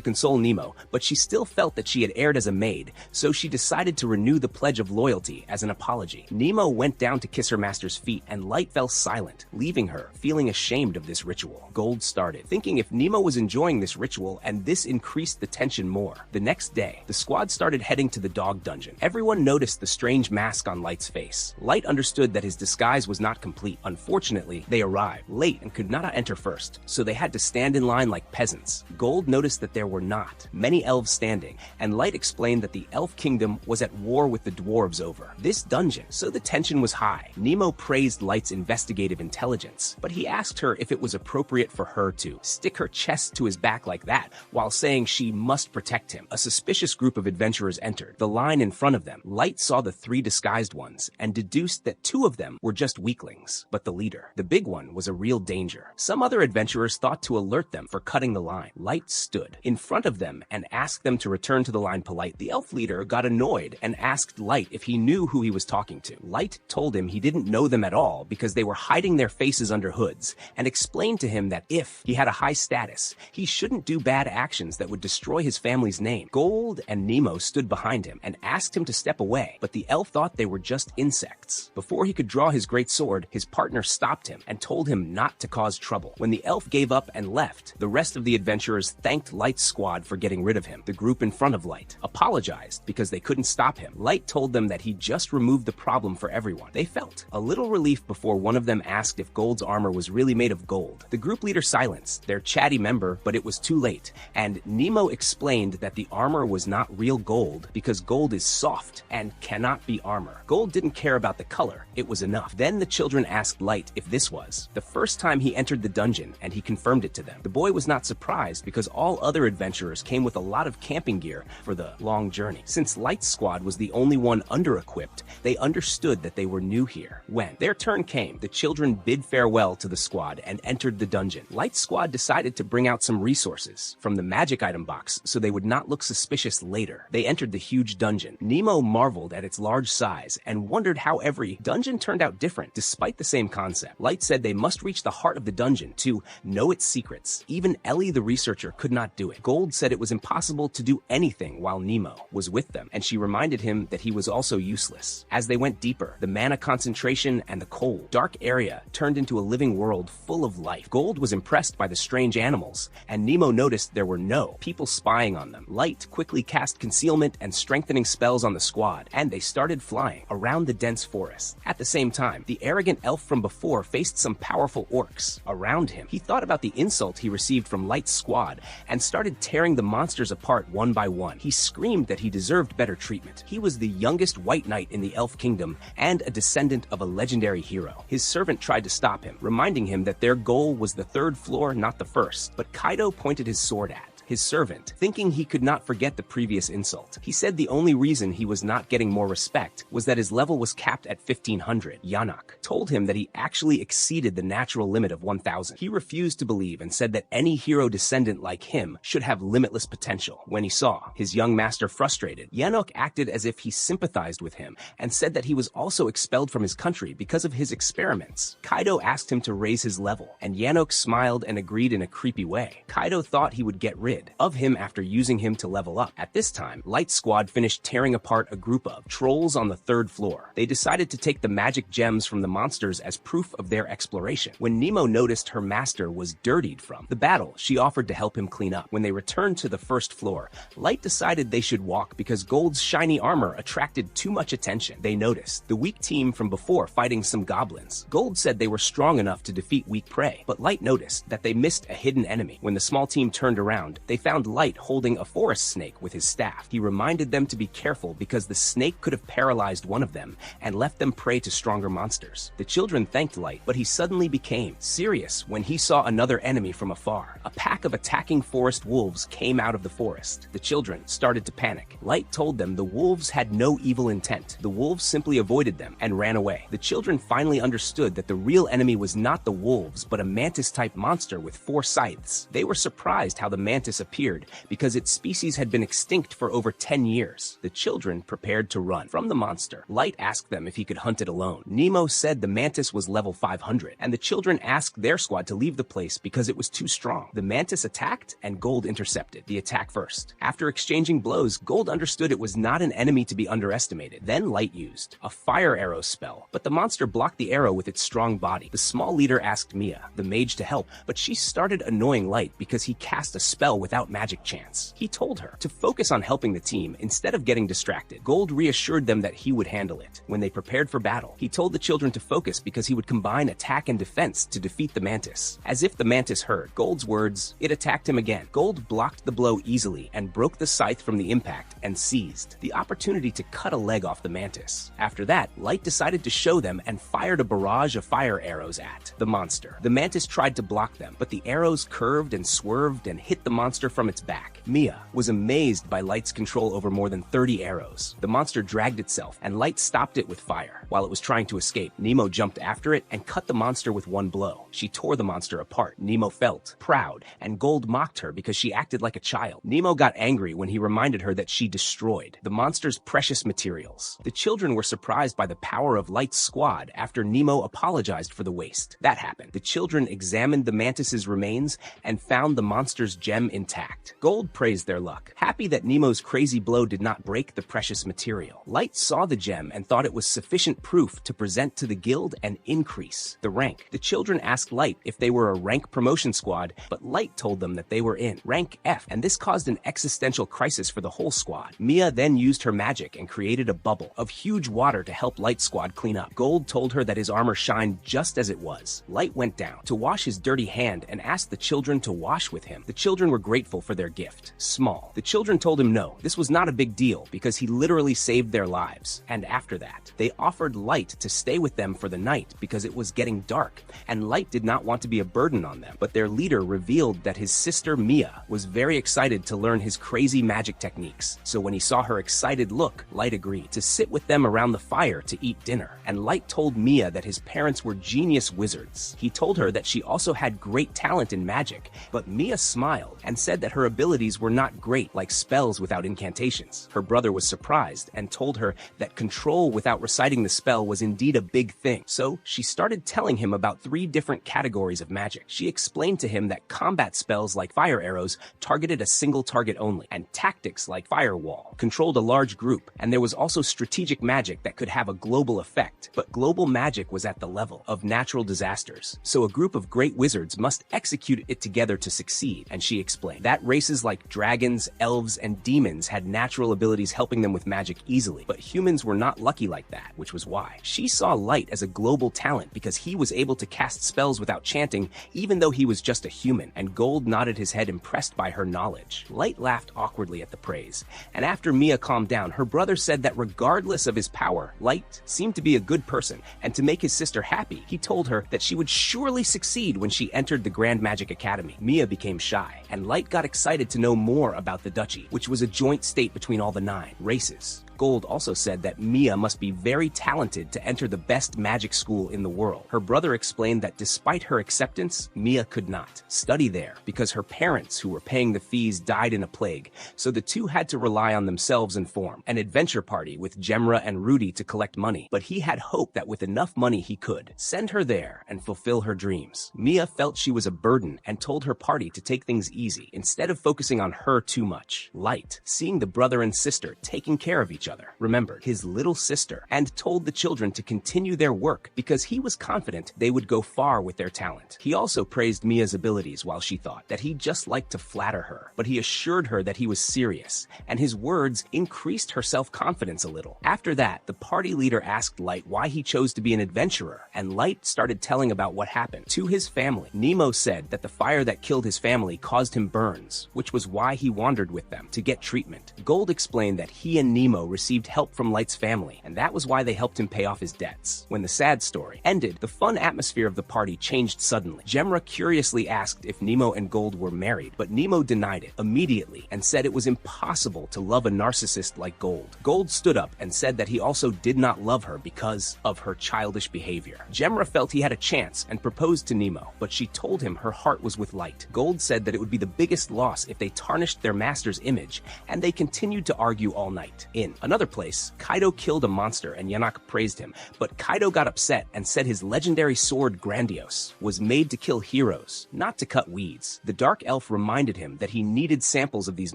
console Nemo, but she still felt that she had erred as a maid, so she decided to renew the pledge of loyalty as an apology. Nemo went down to kiss her master's feet, and Light fell silent, leaving her feeling ashamed of this ritual. Gold started, thinking if Nemo was enjoying this ritual, and this increased the tension more. The next day, the squad started heading to the dog dungeon. Everyone noticed the strange mask on Light's face. Light understood that his disguise was not complete. Unfortunately, they arrived late and could not enter first, so they had to stand in line like peasants. Gold noticed that there were not many elves standing, and Light explained that the elf kingdom was at war with the dwarves over this dungeon, so the tension was high. Nemo praised Light's investigative intelligence, but he asked her if it was appropriate for her to stick her chest to his back like that, while saying she must protect him. A suspicious group of adventurers entered the line in front of them. Light saw the three disguised ones and deduced that two of them were just weaklings, but the leader, the big one, was a real danger. Some other adventurers thought to alert them for cutting the line. Light stood in front of them and asked them to return to the line polite. The elf leader got annoyed and asked Light if he knew who he was talking to. Light told him he didn't know them at all because they were hiding their faces under hoods, and explained to him that if he had a high status, he shouldn't do bad actions that would destroy his family's name. Gold and Nemo stood behind him and asked him to step away, but the elf thought they were just insects. Before he could draw his great sword, his partner stopped him and told him not to cause trouble. When the elf gave up and left, the rest of the adventurers thanked Light's squad for getting rid of him. The group in front of Light apologized because they couldn't stop him. Light told them that he just removed the problem for everyone. They felt a little relief before one of them asked if Gold's armor was really made of gold. The group leader silenced their chatty member, but it was too late, and Nemo explained that the armor was not real gold because gold is soft and cannot be armor. Gold didn't care about the color, it was enough. Then the children asked Light if this was the first time he entered the dungeon, and he confirmed it to them. The boy was not surprised because all other adventurers came with a lot of camping gear for the long journey. Since Light's squad was the only one under-equipped, they understood that they were new here. When their turn came, the children bid farewell to the squad and entered the dungeon. Light's squad decided to bring out some resources from the magic item box so they would not look suspicious later. They entered the huge dungeon. Nemo marveled at its large size and wondered how every dungeon turned out different despite the same concept. Light said they must reach the heart of the dungeon to know its secrets. Even Ellie the researcher could not do it. Gold said it was impossible to do anything while Nemo was with them, and she reminded him that he was also useless. As they went deeper, the mana concentration and the cold, dark area turned into a living world full of life. Gold was impressed by the strange animals, and Nemo noticed there were no people spying on them. Light quickly cast concealment and strengthening spells on the squad, and they started flying around the dense forest. At the same time, the arrogant elf from before faced some powerful orcs around him. He thought about the insult he received from Light's squad and started tearing the monsters apart one by one. He screamed that he deserved better treatment. He was the youngest white knight in the elf kingdom and a descendant of a legendary hero. His servant tried to stop him, reminding him that their goal was the third floor, not the first, but Kaido pointed his sword at his servant, thinking he could not forget the previous insult. He said the only reason he was not getting more respect was that his level was capped at 1500. Yanok told him that he actually exceeded the natural limit of 1000. He refused to believe and said that any hero descendant like him should have limitless potential. When he saw his young master frustrated, Yanok acted as if he sympathized with him and said that he was also expelled from his country because of his experiments. Kaido asked him to raise his level, and Yanok smiled and agreed in a creepy way. Kaido thought he would get rid of him after using him to level up. At this time, Light Squad finished tearing apart a group of trolls on the third floor. They decided to take the magic gems from the monsters as proof of their exploration. When Nemo noticed her master was dirtied from the battle, she offered to help him clean up. When they returned to the first floor, Light decided they should walk because Gold's shiny armor attracted too much attention. They noticed the weak team from before fighting some goblins. Gold said they were strong enough to defeat weak prey, but Light noticed that they missed a hidden enemy. When the small team turned around, They found Light holding a forest snake with his staff. He reminded them to be careful because the snake could have paralyzed one of them and left them prey to stronger monsters. The children thanked Light, but he suddenly became serious when he saw another enemy from afar. A pack of attacking forest wolves came out of the forest. The children started to panic. Light told them the wolves had no evil intent. The wolves simply avoided them and ran away. The children finally understood that the real enemy was not the wolves, but a mantis-type monster with 4 scythes. They were surprised how the mantis appeared because its species had been extinct for over 10 years. The children prepared to run from the monster. Light asked them if he could hunt it alone. Nemo said the mantis was level 500, and the children asked their squad to leave the place because it was too strong. The mantis attacked, and Gold intercepted the attack first. After exchanging blows, Gold understood it was not an enemy to be underestimated. Then Light used a fire arrow spell, but the monster blocked the arrow with its strong body. The small leader asked Mia, the mage, to help, but she started annoying Light because he cast a spell without magic chance. He told her to focus on helping the team instead of getting distracted. Gold reassured them that he would handle it. When they prepared for battle, he told the children to focus because he would combine attack and defense to defeat the mantis. As if the mantis heard Gold's words, it attacked him again. Gold blocked the blow easily and broke the scythe from the impact and seized the opportunity to cut a leg off the mantis. After that, Light decided to show them and fired a barrage of fire arrows at the monster. The mantis tried to block them, but the arrows curved and swerved and hit the monster from its back. Mia was amazed by Light's control over more than 30 arrows. The monster dragged itself, and Light stopped it with fire. While it was trying to escape, Nemo jumped after it and cut the monster with one blow. She tore the monster apart. Nemo felt proud, and Gold mocked her because she acted like a child. Nemo got angry when he reminded her that she destroyed the monster's precious materials. The children were surprised by the power of Light's squad after Nemo apologized for the waste. That happened. The children examined the mantis's remains and found the monster's gem intact. Gold praised their luck, happy that Nemo's crazy blow did not break the precious material. Light saw the gem and thought it was sufficient proof to present to the guild and increase the rank. The children asked Light if they were a rank promotion squad, but Light told them that they were in rank F, and this caused an existential crisis for the whole squad. Mia then used her magic and created a bubble of huge water to help Light's squad clean up. Gold told her that his armor shined just as it was. Light went down to wash his dirty hand and asked the children to wash with him. The children were grateful for their gift. Small. The children told him no, this was not a big deal because he literally saved their lives. And after that, they offered Light to stay with them for the night because it was getting dark, and Light did not want to be a burden on them. But their leader revealed that his sister Mia was very excited to learn his crazy magic techniques. So when he saw her excited look, Light agreed to sit with them around the fire to eat dinner. And Light told Mia that his parents were genius wizards. He told her that she also had great talent in magic, but Mia smiled and said that her abilities were not great, like spells without incantations. Her brother was surprised and told her that control without reciting the spell was indeed a big thing. So she started telling him about 3 different categories of magic. She explained to him that combat spells like fire arrows targeted a single target only, and tactics like firewall controlled a large group, and there was also strategic magic that could have a global effect. But global magic was at the level of natural disasters, so a group of great wizards must execute it together to succeed. And she explained that races like dragons, elves, and demons had natural abilities helping them with magic easily, but humans were not lucky like that, which was why she saw Light as a global talent because he was able to cast spells without chanting even though he was just a human. And Gold nodded his head, impressed by her knowledge. Light laughed awkwardly at the praise, and after Mia calmed down, her brother said that regardless of his power, Light seemed to be a good person, and to make his sister happy, he told her that she would surely succeed when she entered the Grand Magic Academy. Mia became shy, and Light got excited to know more about the duchy, which was a joint state between all the 9 races. Gold also said that Mia must be very talented to enter the best magic school in the world. Her brother explained that despite her acceptance, Mia could not study there because her parents, who were paying the fees, died in a plague, so the two had to rely on themselves and form an adventure party with Gemra and Rudy to collect money. But he had hope that with enough money he could send her there and fulfill her dreams. Mia felt she was a burden and told her party to take things easy instead of focusing on her too much. Light, seeing the brother and sister taking care of each each other, remembered his little sister, and told the children to continue their work because he was confident they would go far with their talent. He also praised Mia's abilities while she thought that he just liked to flatter her, but he assured her that he was serious, and his words increased her self-confidence a little. After that, the party leader asked Light why he chose to be an adventurer, and Light started telling about what happened to his family. Nemo said that the fire that killed his family caused him burns, which was why he wandered with them to get treatment. Gold explained that he and Nemo received help from Light's family, and that was why they helped him pay off his debts. When the sad story ended, the fun atmosphere of the party changed suddenly. Gemra curiously asked if Nemo and Gold were married, but Nemo denied it immediately and said it was impossible to love a narcissist like Gold. Gold stood up and said that he also did not love her because of her childish behavior. Gemra felt he had a chance and proposed to Nemo, but she told him her heart was with Light. Gold said that it would be the biggest loss if they tarnished their master's image, and they continued to argue all night. In another place, Kaido killed a monster and Yanak praised him, but Kaido got upset and said his legendary sword Grandiose was made to kill heroes, not to cut weeds. The Dark Elf reminded him that he needed samples of these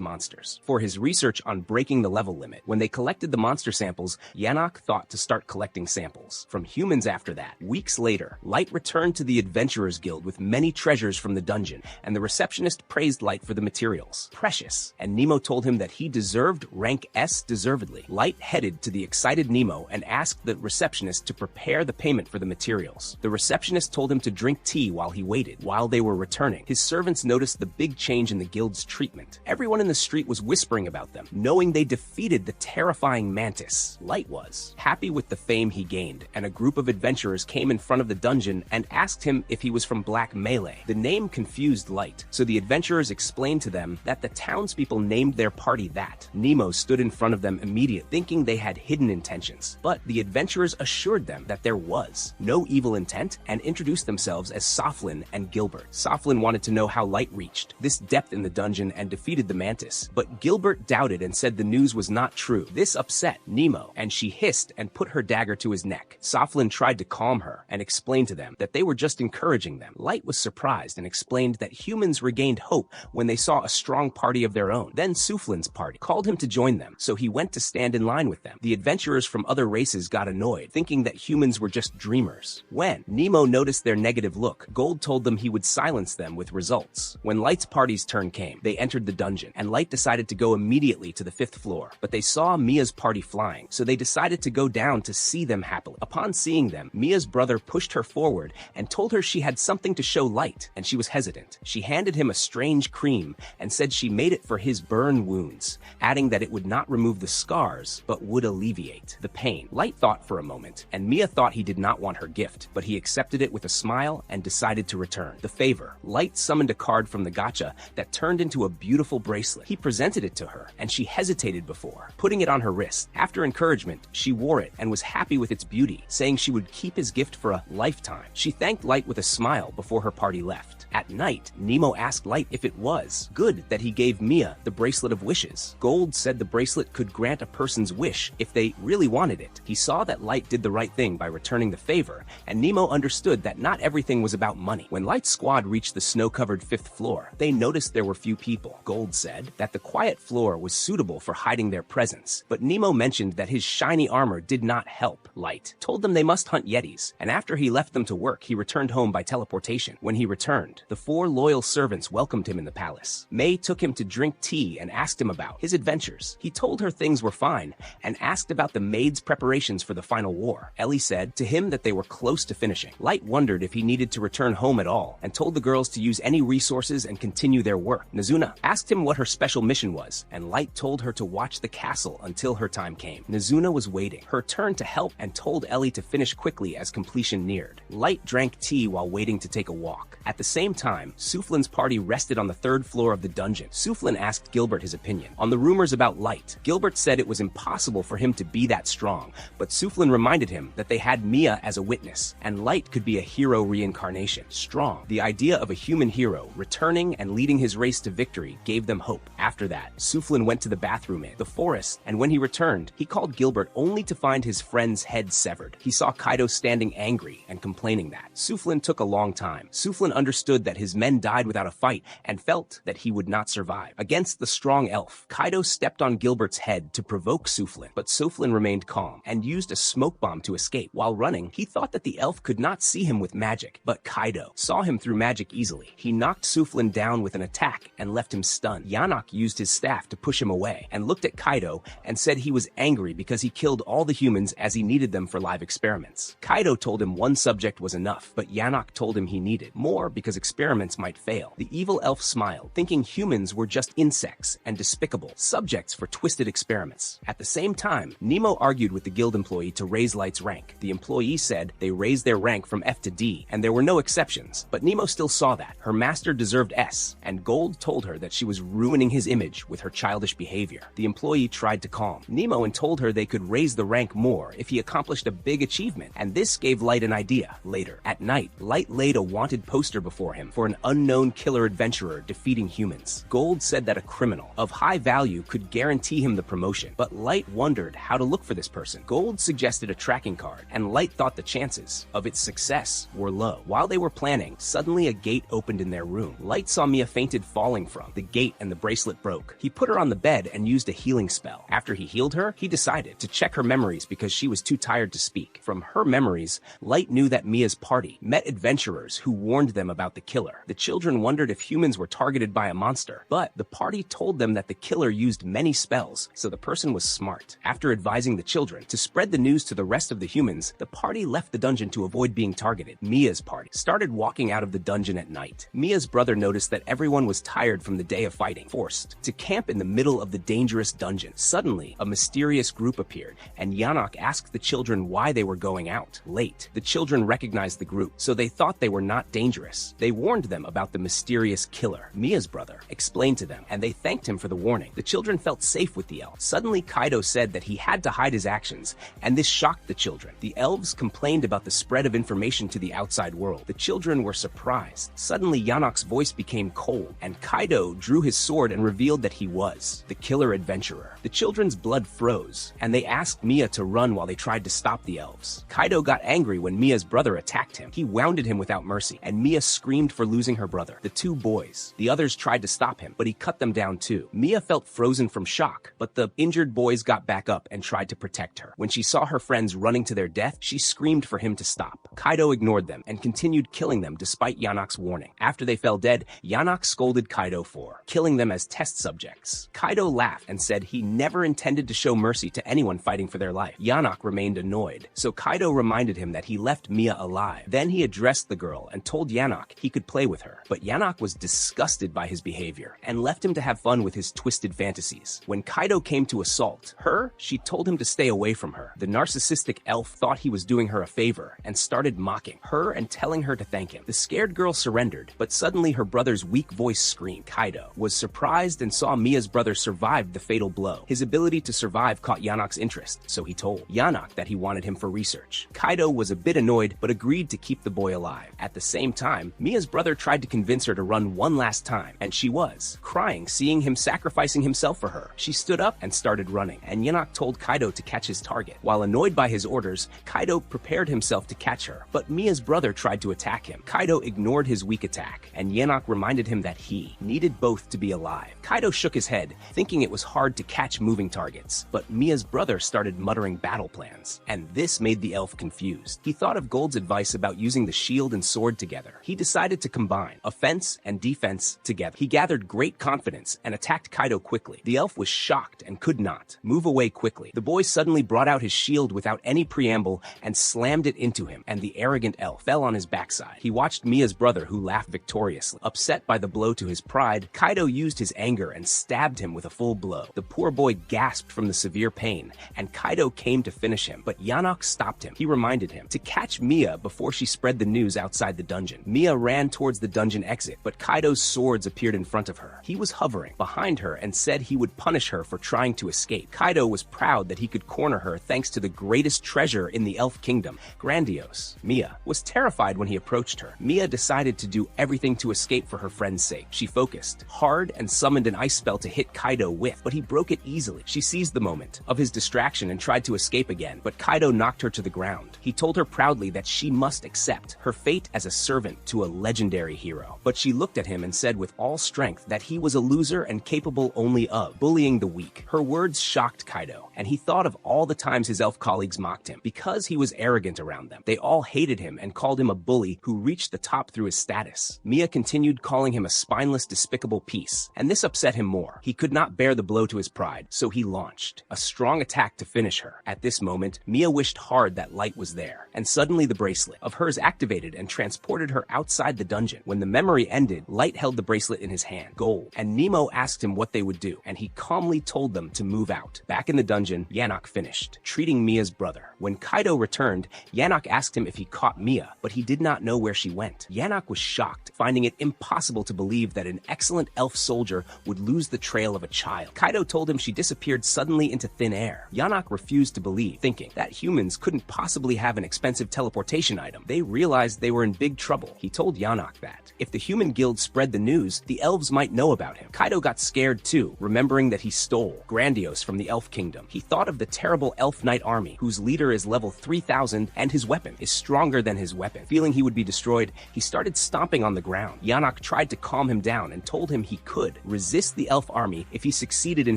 monsters for his research on breaking the level limit. When they collected the monster samples, Yanak thought to start collecting samples from humans after that. Weeks later, Light returned to the Adventurers Guild with many treasures from the dungeon, and the receptionist praised Light for the materials. Precious. And Nemo told him that he deserved rank S deservedly. Light headed to the excited Nemo and asked the receptionist to prepare the payment for the materials. The receptionist told him to drink tea while he waited. While they were returning, his servants noticed the big change in the guild's treatment. Everyone in the street was whispering about them, knowing they defeated the terrifying Mantis. Light was happy with the fame he gained, and a group of adventurers came in front of the dungeon and asked him if he was from Black Melee. The name confused Light, so the adventurers explained to them that the townspeople named their party that. Nemo stood in front of them immediately, thinking they had hidden intentions, but the adventurers assured them that there was no evil intent and introduced themselves as Soflin and Gilbert. Soflin wanted to know how Light reached this depth in the dungeon and defeated the Mantis, but Gilbert doubted and said the news was not true. This upset Nemo, and she hissed and put her dagger to his neck. Soflin tried to calm her and explain to them that they were just encouraging them. Light was surprised and explained that humans regained hope when they saw a strong party of their own. Then Suflin's party called him to join them, so he went to stand in line with them. The adventurers from other races got annoyed, thinking that humans were just dreamers. When Nemo noticed their negative look, Gold told them he would silence them with results. When Light's party's turn came, they entered the dungeon, and Light decided to go immediately to the 5th floor, but they saw Mia's party flying, so they decided to go down to see them happily. Upon seeing them, Mia's brother pushed her forward and told her she had something to show Light, and she was hesitant. She handed him a strange cream and said she made it for his burn wounds, adding that it would not remove the scars, but would alleviate the pain. Light thought for a moment, and Mia thought he did not want her gift, but he accepted it with a smile and decided to return the favor. Light summoned a card from the gacha that turned into a beautiful bracelet. He presented it to her, and she hesitated before putting it on her wrist. After encouragement, she wore it and was happy with its beauty, saying she would keep his gift for a lifetime. She thanked Light with a smile before her party left. At night, Nemo asked Light if it was good that he gave Mia the bracelet of wishes. Gold said the bracelet could grant a person's wish if they really wanted it. He saw that Light did the right thing by returning the favor, and Nemo understood that not everything was about money. When Light's squad reached the snow-covered 5th floor, they noticed there were few people. Gold said that the quiet floor was suitable for hiding their presence, but Nemo mentioned that his shiny armor did not help. Light told them they must hunt yetis, and after he left them to work, he returned home by teleportation. When he returned, the 4 loyal servants welcomed him in the palace. May took him to drink tea and asked him about his adventures. He told her things were fine and asked about the maid's preparations for the final war. Ellie said to him that they were close to finishing. Light wondered if he needed to return home at all and told the girls to use any resources and continue their work. Nazuna asked him what her special mission was, and Light told her to watch the castle until her time came. Nazuna was waiting her turn to help and told Ellie to finish quickly as completion neared. Light drank tea while waiting to take a walk. At the same time, Suflin's party rested on the 3rd floor of the dungeon. Suflin asked Gilbert his opinion on the rumors about Light. Gilbert said it was impossible for him to be that strong, but Suflin reminded him that they had Mia as a witness, and Light could be a hero reincarnation. Strong. The idea of a human hero returning and leading his race to victory gave them hope. After that, Suflin went to the bathroom in the forest, and when he returned, he called Gilbert only to find his friend's head severed. He saw Kaido standing angry and complaining that. Suflin took a long time. Suflin understood understood that his men died without a fight and felt that he would not survive. Against the strong elf, Kaido stepped on Gilbert's head to provoke Suflin, but Suflin remained calm and used a smoke bomb to escape. While running, he thought that the elf could not see him with magic, but Kaido saw him through magic easily. He knocked Suflin down with an attack and left him stunned. Yanok used his staff to push him away and looked at Kaido and said he was angry because he killed all the humans as he needed them for live experiments. Kaido told him one subject was enough, but Yanok told him he needed more because experiments might fail. The evil elf smiled, thinking humans were just insects and despicable subjects for twisted experiments. At the same time, Nemo argued with the guild employee to raise Light's rank. The employee said they raised their rank from F to D, and there were no exceptions, but Nemo still saw that her master deserved S, and Gold told her that she was ruining his image with her childish behavior. The employee tried to calm Nemo and told her they could raise the rank more if he accomplished a big achievement, and this gave Light an idea. Later, at night, Light laid a wanted poster before him for an unknown killer adventurer defeating humans. Gold said that a criminal of high value could guarantee him the promotion, but Light wondered how to look for this person. Gold suggested a tracking card, and Light thought the chances of its success were low. While they were planning, suddenly a gate opened in their room. Light saw Mia fainted falling from the gate and the bracelet broke. He put her on the bed and used a healing spell. After he healed her, he decided to check her memories because she was too tired to speak. From her memories, Light knew that Mia's party met adventurers who warned them about the killer. The children wondered if humans were targeted by a monster, but the party told them that the killer used many spells, so the person was smart. After advising the children to spread the news to the rest of the humans, the party left the dungeon to avoid being targeted. Mia's party started walking out of the dungeon at night. Mia's brother noticed that everyone was tired from the day of fighting, forced to camp in the middle of the dangerous dungeon. Suddenly, a mysterious group appeared, and Yanok asked the children why they were going out. Late, the children recognized the group, so they thought they were not dangerous. They warned them about the mysterious killer. Mia's brother explained to them, and they thanked him for the warning. The children felt safe with the elf. Suddenly, Kaido said that he had to hide his actions, and this shocked the children. The elves complained about the spread of information to the outside world. The children were surprised. Suddenly, Yanok's voice became cold, and Kaido drew his sword and revealed that he was the killer adventurer. The children's blood froze, and they asked Mia to run while they tried to stop the elves. Kaido got angry when Mia's brother attacked him. He wounded him without mercy, and Mia screamed for losing her brother. The two boys, the others tried to stop him, but he cut them down too. Mia felt frozen from shock, but the injured boys got back up and tried to protect her. When she saw her friends running to their death, she screamed for him to stop. Kaido ignored them and continued killing them despite Yanok's warning. After they fell dead, Yanok scolded Kaido for killing them as test subjects. Kaido laughed and said he never intended to show mercy to anyone fighting for their life. Yanok remained annoyed, so Kaido reminded him that he left Mia alive. Then he addressed the girl and told Yanok he could play with her, but Yanok was disgusted by his behavior and left him to have fun with his twisted fantasies. When Kaido came to assault her, she told him to stay away from her. The narcissistic elf thought he was doing her a favor and started mocking her and telling her to thank him. The scared girl surrendered, but suddenly her brother's weak voice screamed. Kaido was surprised and saw Mia's brother survive the fatal blow. His ability to survive caught Yanok's interest, so he told Yanok that he wanted him for research. Kaido was a bit annoyed, but agreed to keep the boy alive. At the same time, Mia's brother tried to convince her to run one last time, and she was, crying seeing him sacrificing himself for her. She stood up and started running, and Yanok told Kaido to catch his target. While annoyed by his orders, Kaido prepared himself to catch her, but Mia's brother tried to attack him. Kaido ignored his weak attack, and Yanok reminded him that he needed both to be alive. Kaido shook his head, thinking it was hard to catch moving targets, but Mia's brother started muttering battle plans, and this made the elf confused. He thought of Gold's advice about using the shield and sword together. He decided to combine offense and defense together. He gathered great confidence and attacked Kaido quickly. The elf was shocked and could not move away quickly. The boy suddenly brought out his shield without any preamble and slammed it into him, and the arrogant elf fell on his backside. He watched Mia's brother, who laughed victoriously. Upset by the blow to his pride, Kaido used his anger and stabbed him with a full blow. The poor boy gasped from the severe pain, and Kaido came to finish him, but Yanok stopped him. He reminded him to catch Mia before she spread the news outside the dungeon. Mia ran towards the dungeon exit, but Kaido's swords appeared in front of her. He was hovering behind her and said he would punish her for trying to escape. Kaido was proud that he could corner her thanks to the greatest treasure in the elf kingdom, Grandiose. Mia was terrified when he approached her. Mia decided to do everything to escape for her friend's sake. She focused hard and summoned an ice spell to hit Kaido with, but he broke it easily. She seized the moment of his distraction and tried to escape again, but Kaido knocked her to the ground. He told her proudly that she must accept her fate as a servant to a legendary legendary hero. But she looked at him and said with all strength that he was a loser and capable only of bullying the weak. Her words shocked Kaido, and he thought of all the times his elf colleagues mocked him because he was arrogant around them. They all hated him and called him a bully who reached the top through his status. Mia continued calling him a spineless, despicable piece, and this upset him more. He could not bear the blow to his pride, so he launched a strong attack to finish her. At this moment, Mia wished hard that Light was there, and suddenly the bracelet of hers activated and transported her outside the dungeon. When the memory ended, Light held the bracelet in his hand, Gold, and Nemo asked him what they would do, and he calmly told them to move out. Back in the dungeon, Yanok finished, treating Mia's brother. When Kaido returned, Yanok asked him if he caught Mia, but he did not know where she went. Yanok was shocked, finding it impossible to believe that an excellent elf soldier would lose the trail of a child. Kaido told him she disappeared suddenly into thin air. Yanok refused to believe, thinking that humans couldn't possibly have an expensive teleportation item. They realized they were in big trouble. He told Yanok that if the human guild spread the news, the elves might know about him. Kaido got scared too, remembering that he stole Grandiose from the elf kingdom. He thought of the terrible elf knight army, whose leader is level 3000 and his weapon is stronger than his weapon. Feeling he would be destroyed, he started stomping on the ground. Yanok tried to calm him down and told him he could resist the elf army if he succeeded in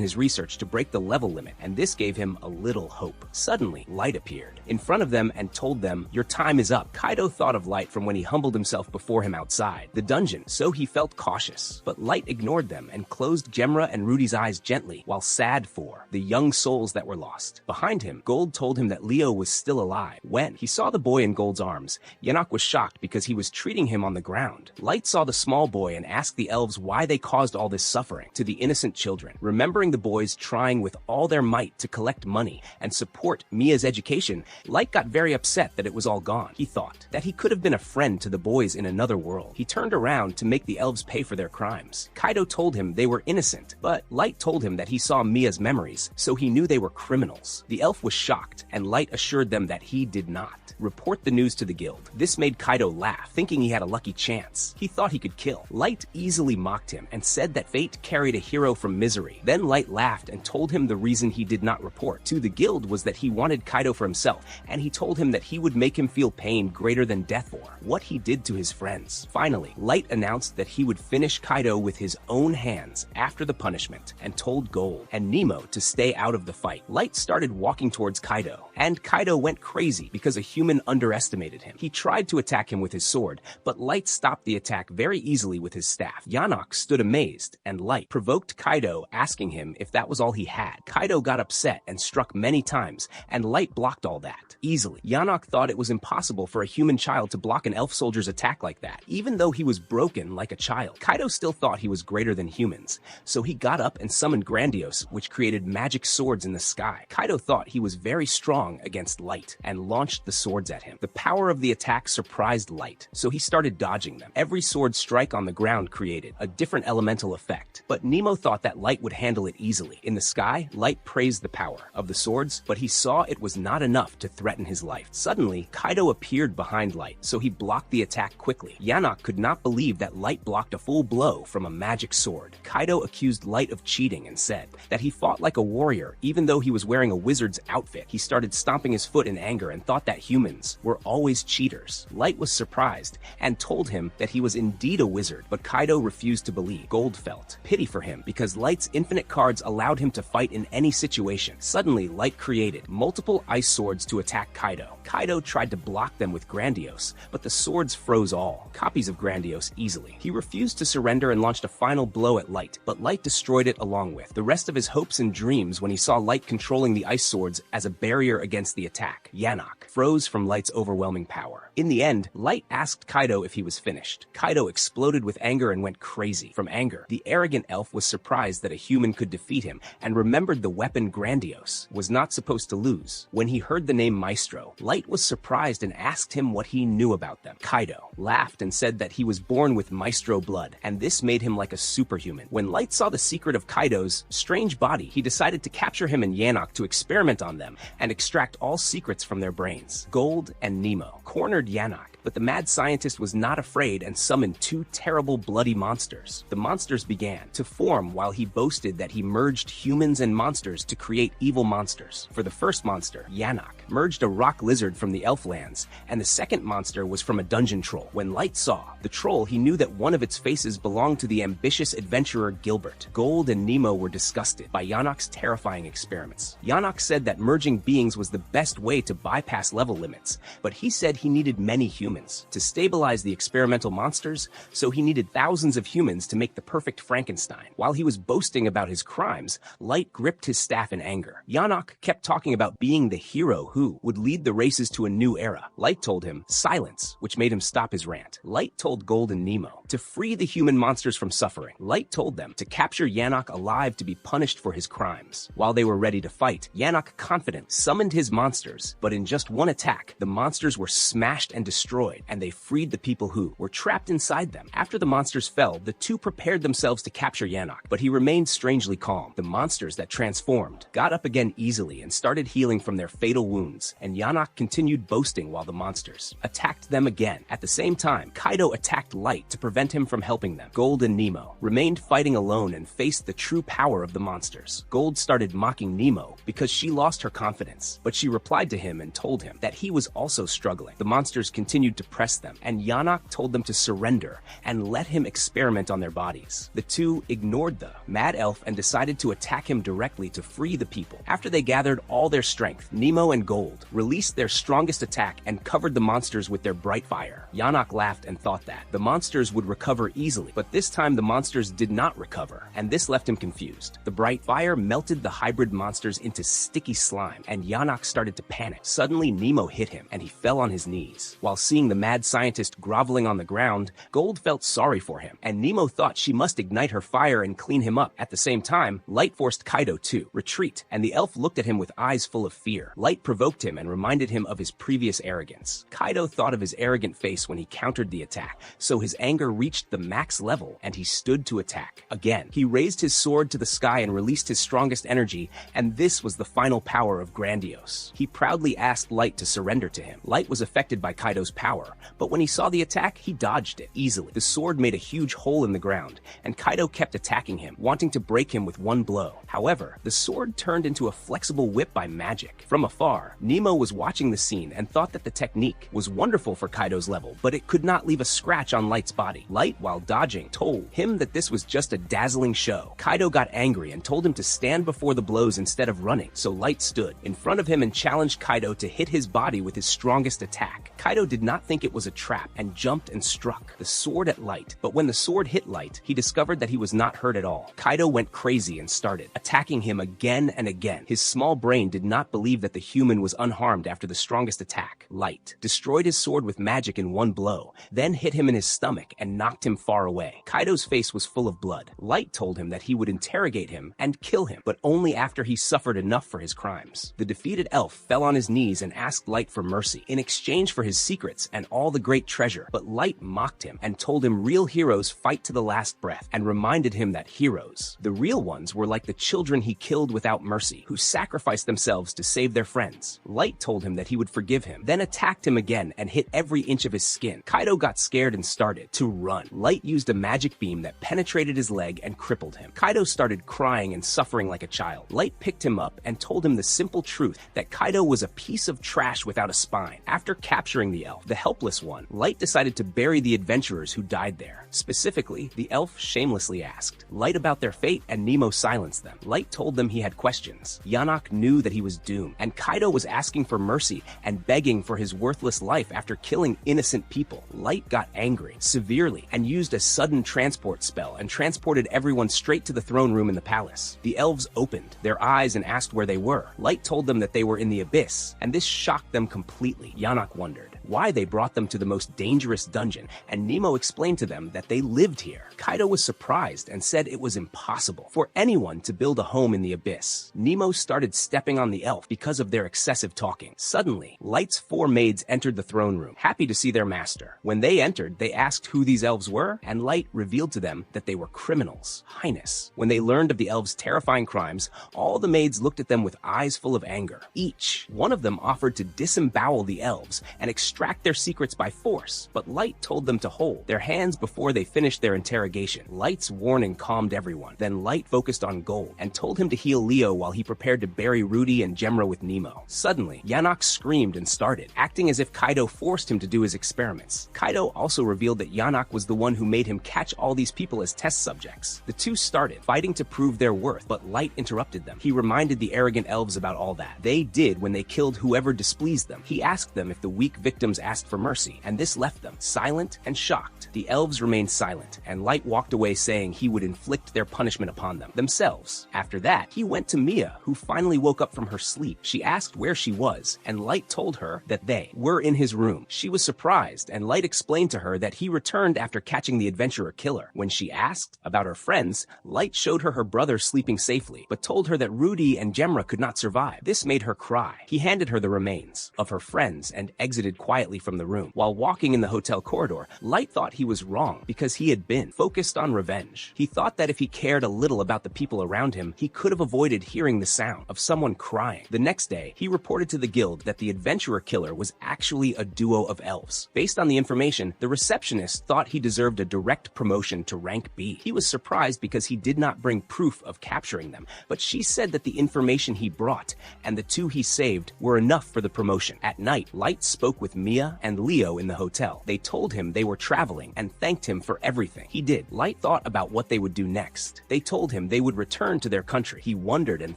his research to break the level limit, and this gave him a little hope. Suddenly, Light appeared in front of them and told them, "Your time is up." Kaido thought of Light from when he humbled himself before him outside the dungeon, so he felt cautious. But Light ignored them and closed Gemra and Rudy's eyes gently, while sad for the young souls that were lost. Behind him, Gold told him that Leo was still alive. When he saw the boy in Gold's arms, Yanok was shocked because he was treating him on the ground. Light saw the small boy and asked the elves why they caused all this suffering to the innocent children. Remembering the boys trying with all their might to collect money and support Mia's education, Light got very upset that it was all gone. He thought that he could have been a friend to the boys in another world. He turned around to make the elves pay for their crimes. Kaido told him they were innocent, but Light told him that he saw Mia's memories, so he knew they were criminals. The elf was shocked, and Light assured them that he did not report the news to the guild. This made Kaido laugh, thinking he had a lucky chance. He thought he could kill. Light easily mocked him and said that fate carried a hero from misery. Then Light laughed and told him the reason he did not report to the guild was that he wanted Kaido for himself, and he told him that he would make him feel pain greater than death for what he did to his friends. Finally, Light announced that he would finish Kaido with his own hands after the punishment, and told Gold and Nemo to stay out of the fight. Light started walking towards Kaido, and Kaido went crazy because a human underestimated him. He tried to attack him with his sword, but Light stopped the attack very easily with his staff. Yanok stood amazed, and Light provoked Kaido, asking him if that was all he had. Kaido got upset and struck many times, and Light blocked all that easily. Yanok thought it was impossible for a human child to block an elf soldier's attack like that, even though he was broken like a child. Kaido still thought he was greater than humans, so he got up and summoned Grandiose, which created magic swords in the sky. Kaido thought he was very strong against Light and launched the swords at him. The power of the attack surprised Light, so he started dodging them. Every sword strike on the ground created a different elemental effect, but Nemo thought that Light would handle it easily. In the sky, Light praised the power of the swords, but he saw it was not enough to threaten his life. Suddenly, Kaido appeared behind Light, so he blocked the attack quickly. Yanok could not believe that Light blocked a full blow from a magic sword. Kaido accused Light of cheating and said that he fought like a warrior even though he was wearing a wizard's outfit. He started stomping his foot in anger and thought that humans were always cheaters. Light was surprised and told him that he was indeed a wizard, but Kaido refused to believe. Gold felt pity for him because Light's infinite cards allowed him to fight in any situation. Suddenly, Light created multiple ice swords to attack Kaido. Kaido tried to block them with Grandiose, but the swords froze all copies of Grandiose easily. He refused to surrender and launched a final blow at Light, but Light destroyed it along with the rest of his hopes and dreams when he saw Light controlling the ice swords as a barrier against the attack. Yanok froze from Light's overwhelming power. In the end, Light asked Kaido if he was finished. Kaido exploded with anger and went crazy. From anger, the arrogant elf was surprised that a human could defeat him and remembered the weapon Grandiose was not supposed to lose. When he heard the name Maestro, Light was surprised and asked him what he knew about them. Kaido laughed and said that he was born with Maestro blood, and this made him like a superhuman. When Light saw the secret of Kaido's strange body, he decided to capture him and Yanok to experiment on them and extract all secrets from their brains. Gold and Nemo cornered Yanok But the mad scientist was not afraid and summoned two terrible bloody monsters. The monsters began to form while he boasted that he merged humans and monsters to create evil monsters. For the first monster, Yanok merged a rock lizard from the elf lands, and the second monster was from a dungeon troll. When Light saw the troll, he knew that one of its faces belonged to the ambitious adventurer Gilbert. Gold and Nemo were disgusted by Yanok's terrifying experiments. Yanok said that merging beings was the best way to bypass level limits, but he said he needed many humans to stabilize the experimental monsters, so he needed thousands of humans to make the perfect Frankenstein. While he was boasting about his crimes, Light gripped his staff in anger. Yanok kept talking about being the hero who would lead the races to a new era. Light told him, silence, which made him stop his rant. Light told Gold and Nemo to free the human monsters from suffering. Light told them to capture Yanok alive to be punished for his crimes. While they were ready to fight, Yanok, confident, summoned his monsters, but in just one attack, the monsters were smashed and destroyed, and they freed the people who were trapped inside them. After the monsters fell, the two prepared themselves to capture Yanok, but he remained strangely calm. The monsters that transformed got up again easily and started healing from their fatal wounds, and Yanok continued boasting while the monsters attacked them again. At the same time, Kaido attacked Light to prevent him from helping them. Gold and Nemo remained fighting alone and faced the true power of the monsters. Gold started mocking Nemo because she lost her confidence, but she replied to him and told him that he was also struggling. The monsters continued to press them, and Yanok told them to surrender and let him experiment on their bodies. The two ignored the mad elf and decided to attack him directly to free the people. After they gathered all their strength, Nemo and Gold released their strongest attack and covered the monsters with their bright fire. Yanok laughed and thought that the monsters would recover easily, but this time the monsters did not recover, and this left him confused. The bright fire melted the hybrid monsters into sticky slime, and Yanok started to panic. Suddenly, Nemo hit him, and he fell on his knees. While seeing the mad scientist groveling on the ground, Gold felt sorry for him, and Nemo thought she must ignite her fire and clean him up. At the same time, Light forced Kaido to retreat, and the elf looked at him with eyes full of fear. Light provoked him and reminded him of his previous arrogance. Kaido thought of his arrogant face when he countered the attack, so his anger reached the max level, and he stood to attack. Again, he raised his sword to the sky and released his strongest energy, and this was the final power of Grandiose. He proudly asked Light to surrender to him. Light was affected by Kaido's power, but when he saw the attack, he dodged it easily. The sword made a huge hole in the ground, and Kaido kept attacking him, wanting to break him with one blow. However, the sword turned into a flexible whip by magic. From afar, Nemo was watching the scene and thought that the technique was wonderful for Kaido's level, but it could not leave a scratch on Light's body. Light, while dodging, told him that this was just a dazzling show. Kaido got angry and told him to stand before the blows instead of running, so Light stood in front of him and challenged Kaido to hit his body with his strongest attack. Kaido did not think it was a trap and jumped and struck the sword at Light, but when the sword hit Light, he discovered that he was not hurt at all. Kaido went crazy and started attacking him again and again. His small brain did not believe that the human was unharmed after the strongest attack. Light destroyed his sword with magic in one blow, then hit him in his stomach and knocked him far away. Kaido's face was full of blood. Light told him that he would interrogate him and kill him, but only after he suffered enough for his crimes. The defeated elf fell on his knees and asked Light for mercy in exchange for his secrets and all the great treasure, but Light mocked him and told him real heroes fight to the last breath, and reminded him that heroes, the real ones, were like the children he killed without mercy, who sacrificed themselves to save their friends. Light told him that he would forgive him, then attacked him again and hit every inch of his skin. Kaido got scared and started to run. Light used a magic beam that penetrated his leg and crippled him. Kaido started crying and suffering like a child. Light picked him up and told him the simple truth that Kaido was a piece of trash without a spine. After capturing the elf, the helpless one, Light decided to bury the adventurers who died there. Specifically, the elf shamelessly asked Light about their fate, and Nemo silenced them. Light told them he had questions. Yanok knew that he was doomed, and Kaido was asking for mercy and begging for his worthless life after killing innocent people. Light got angry severely and used a sudden transport spell and transported everyone straight to the throne room in the palace. The elves opened their eyes and asked where they were. Light told them that they were in the abyss, and this shocked them completely. Yanok wondered why they brought them to the most dangerous dungeon, and Nemo explained to them that they lived here. Kaido was surprised and said it was impossible for anyone to build a home in the abyss. Nemo started stepping on the elf because of their excessive talking. Suddenly, Light's 4 maids entered the throne room, happy to see their master. When they entered, they asked who these elves were, and Light revealed to them that they were criminals. Highness. When they learned of the elves' terrifying crimes, all the maids looked at them with eyes full of anger. Each one of them offered to disembowel the elves and extract their secrets by force, but Light told them to hold their hands before they finished their interrogation. Light's warning calmed everyone. Then Light focused on Gold and told him to heal Leo while he prepared to bury Rudy and Gemra with Nemo. Suddenly, Yanok screamed and started, acting as if Kaido forced him to do his experiments. Kaido also revealed that Yanok was the one who made him catch all these people as test subjects. The two started fighting to prove their worth, but Light interrupted them. He reminded the arrogant elves about all that they did when they killed whoever displeased them. He asked them if the weak victims asked for mercy, and this left them silent and shocked. The elves remained silent, and Light walked away saying he would inflict their punishment upon them themselves. After that, he went to Mia, who finally woke up from her sleep. She asked where she was, and Light told her that they were in his room. She was surprised, and Light explained to her that he returned after catching the adventurer killer. When she asked about her friends, Light showed her brother sleeping safely, but told her that Rudy and Gemra could not survive. This made her cry. He handed her the remains of her friends and exited quietly from the room. While walking in the hotel corridor, Light thought he was wrong because he had been focused on revenge. He thought that if he cared a little about the people around him, he could have avoided hearing the sound of someone crying. The next day, he reported to the guild that the adventurer killer was actually a duo of elves. Based on the information, the receptionist thought he deserved a direct promotion to rank B. He was surprised because he did not bring proof of capturing them, but she said that the information he brought and the two he saved were enough for the promotion. At night, Light spoke with Mia and Leo in the hotel. They told him they were traveling and thanked him for everything he did. Light thought about what they would do next. They told him they would return to their country. He wondered and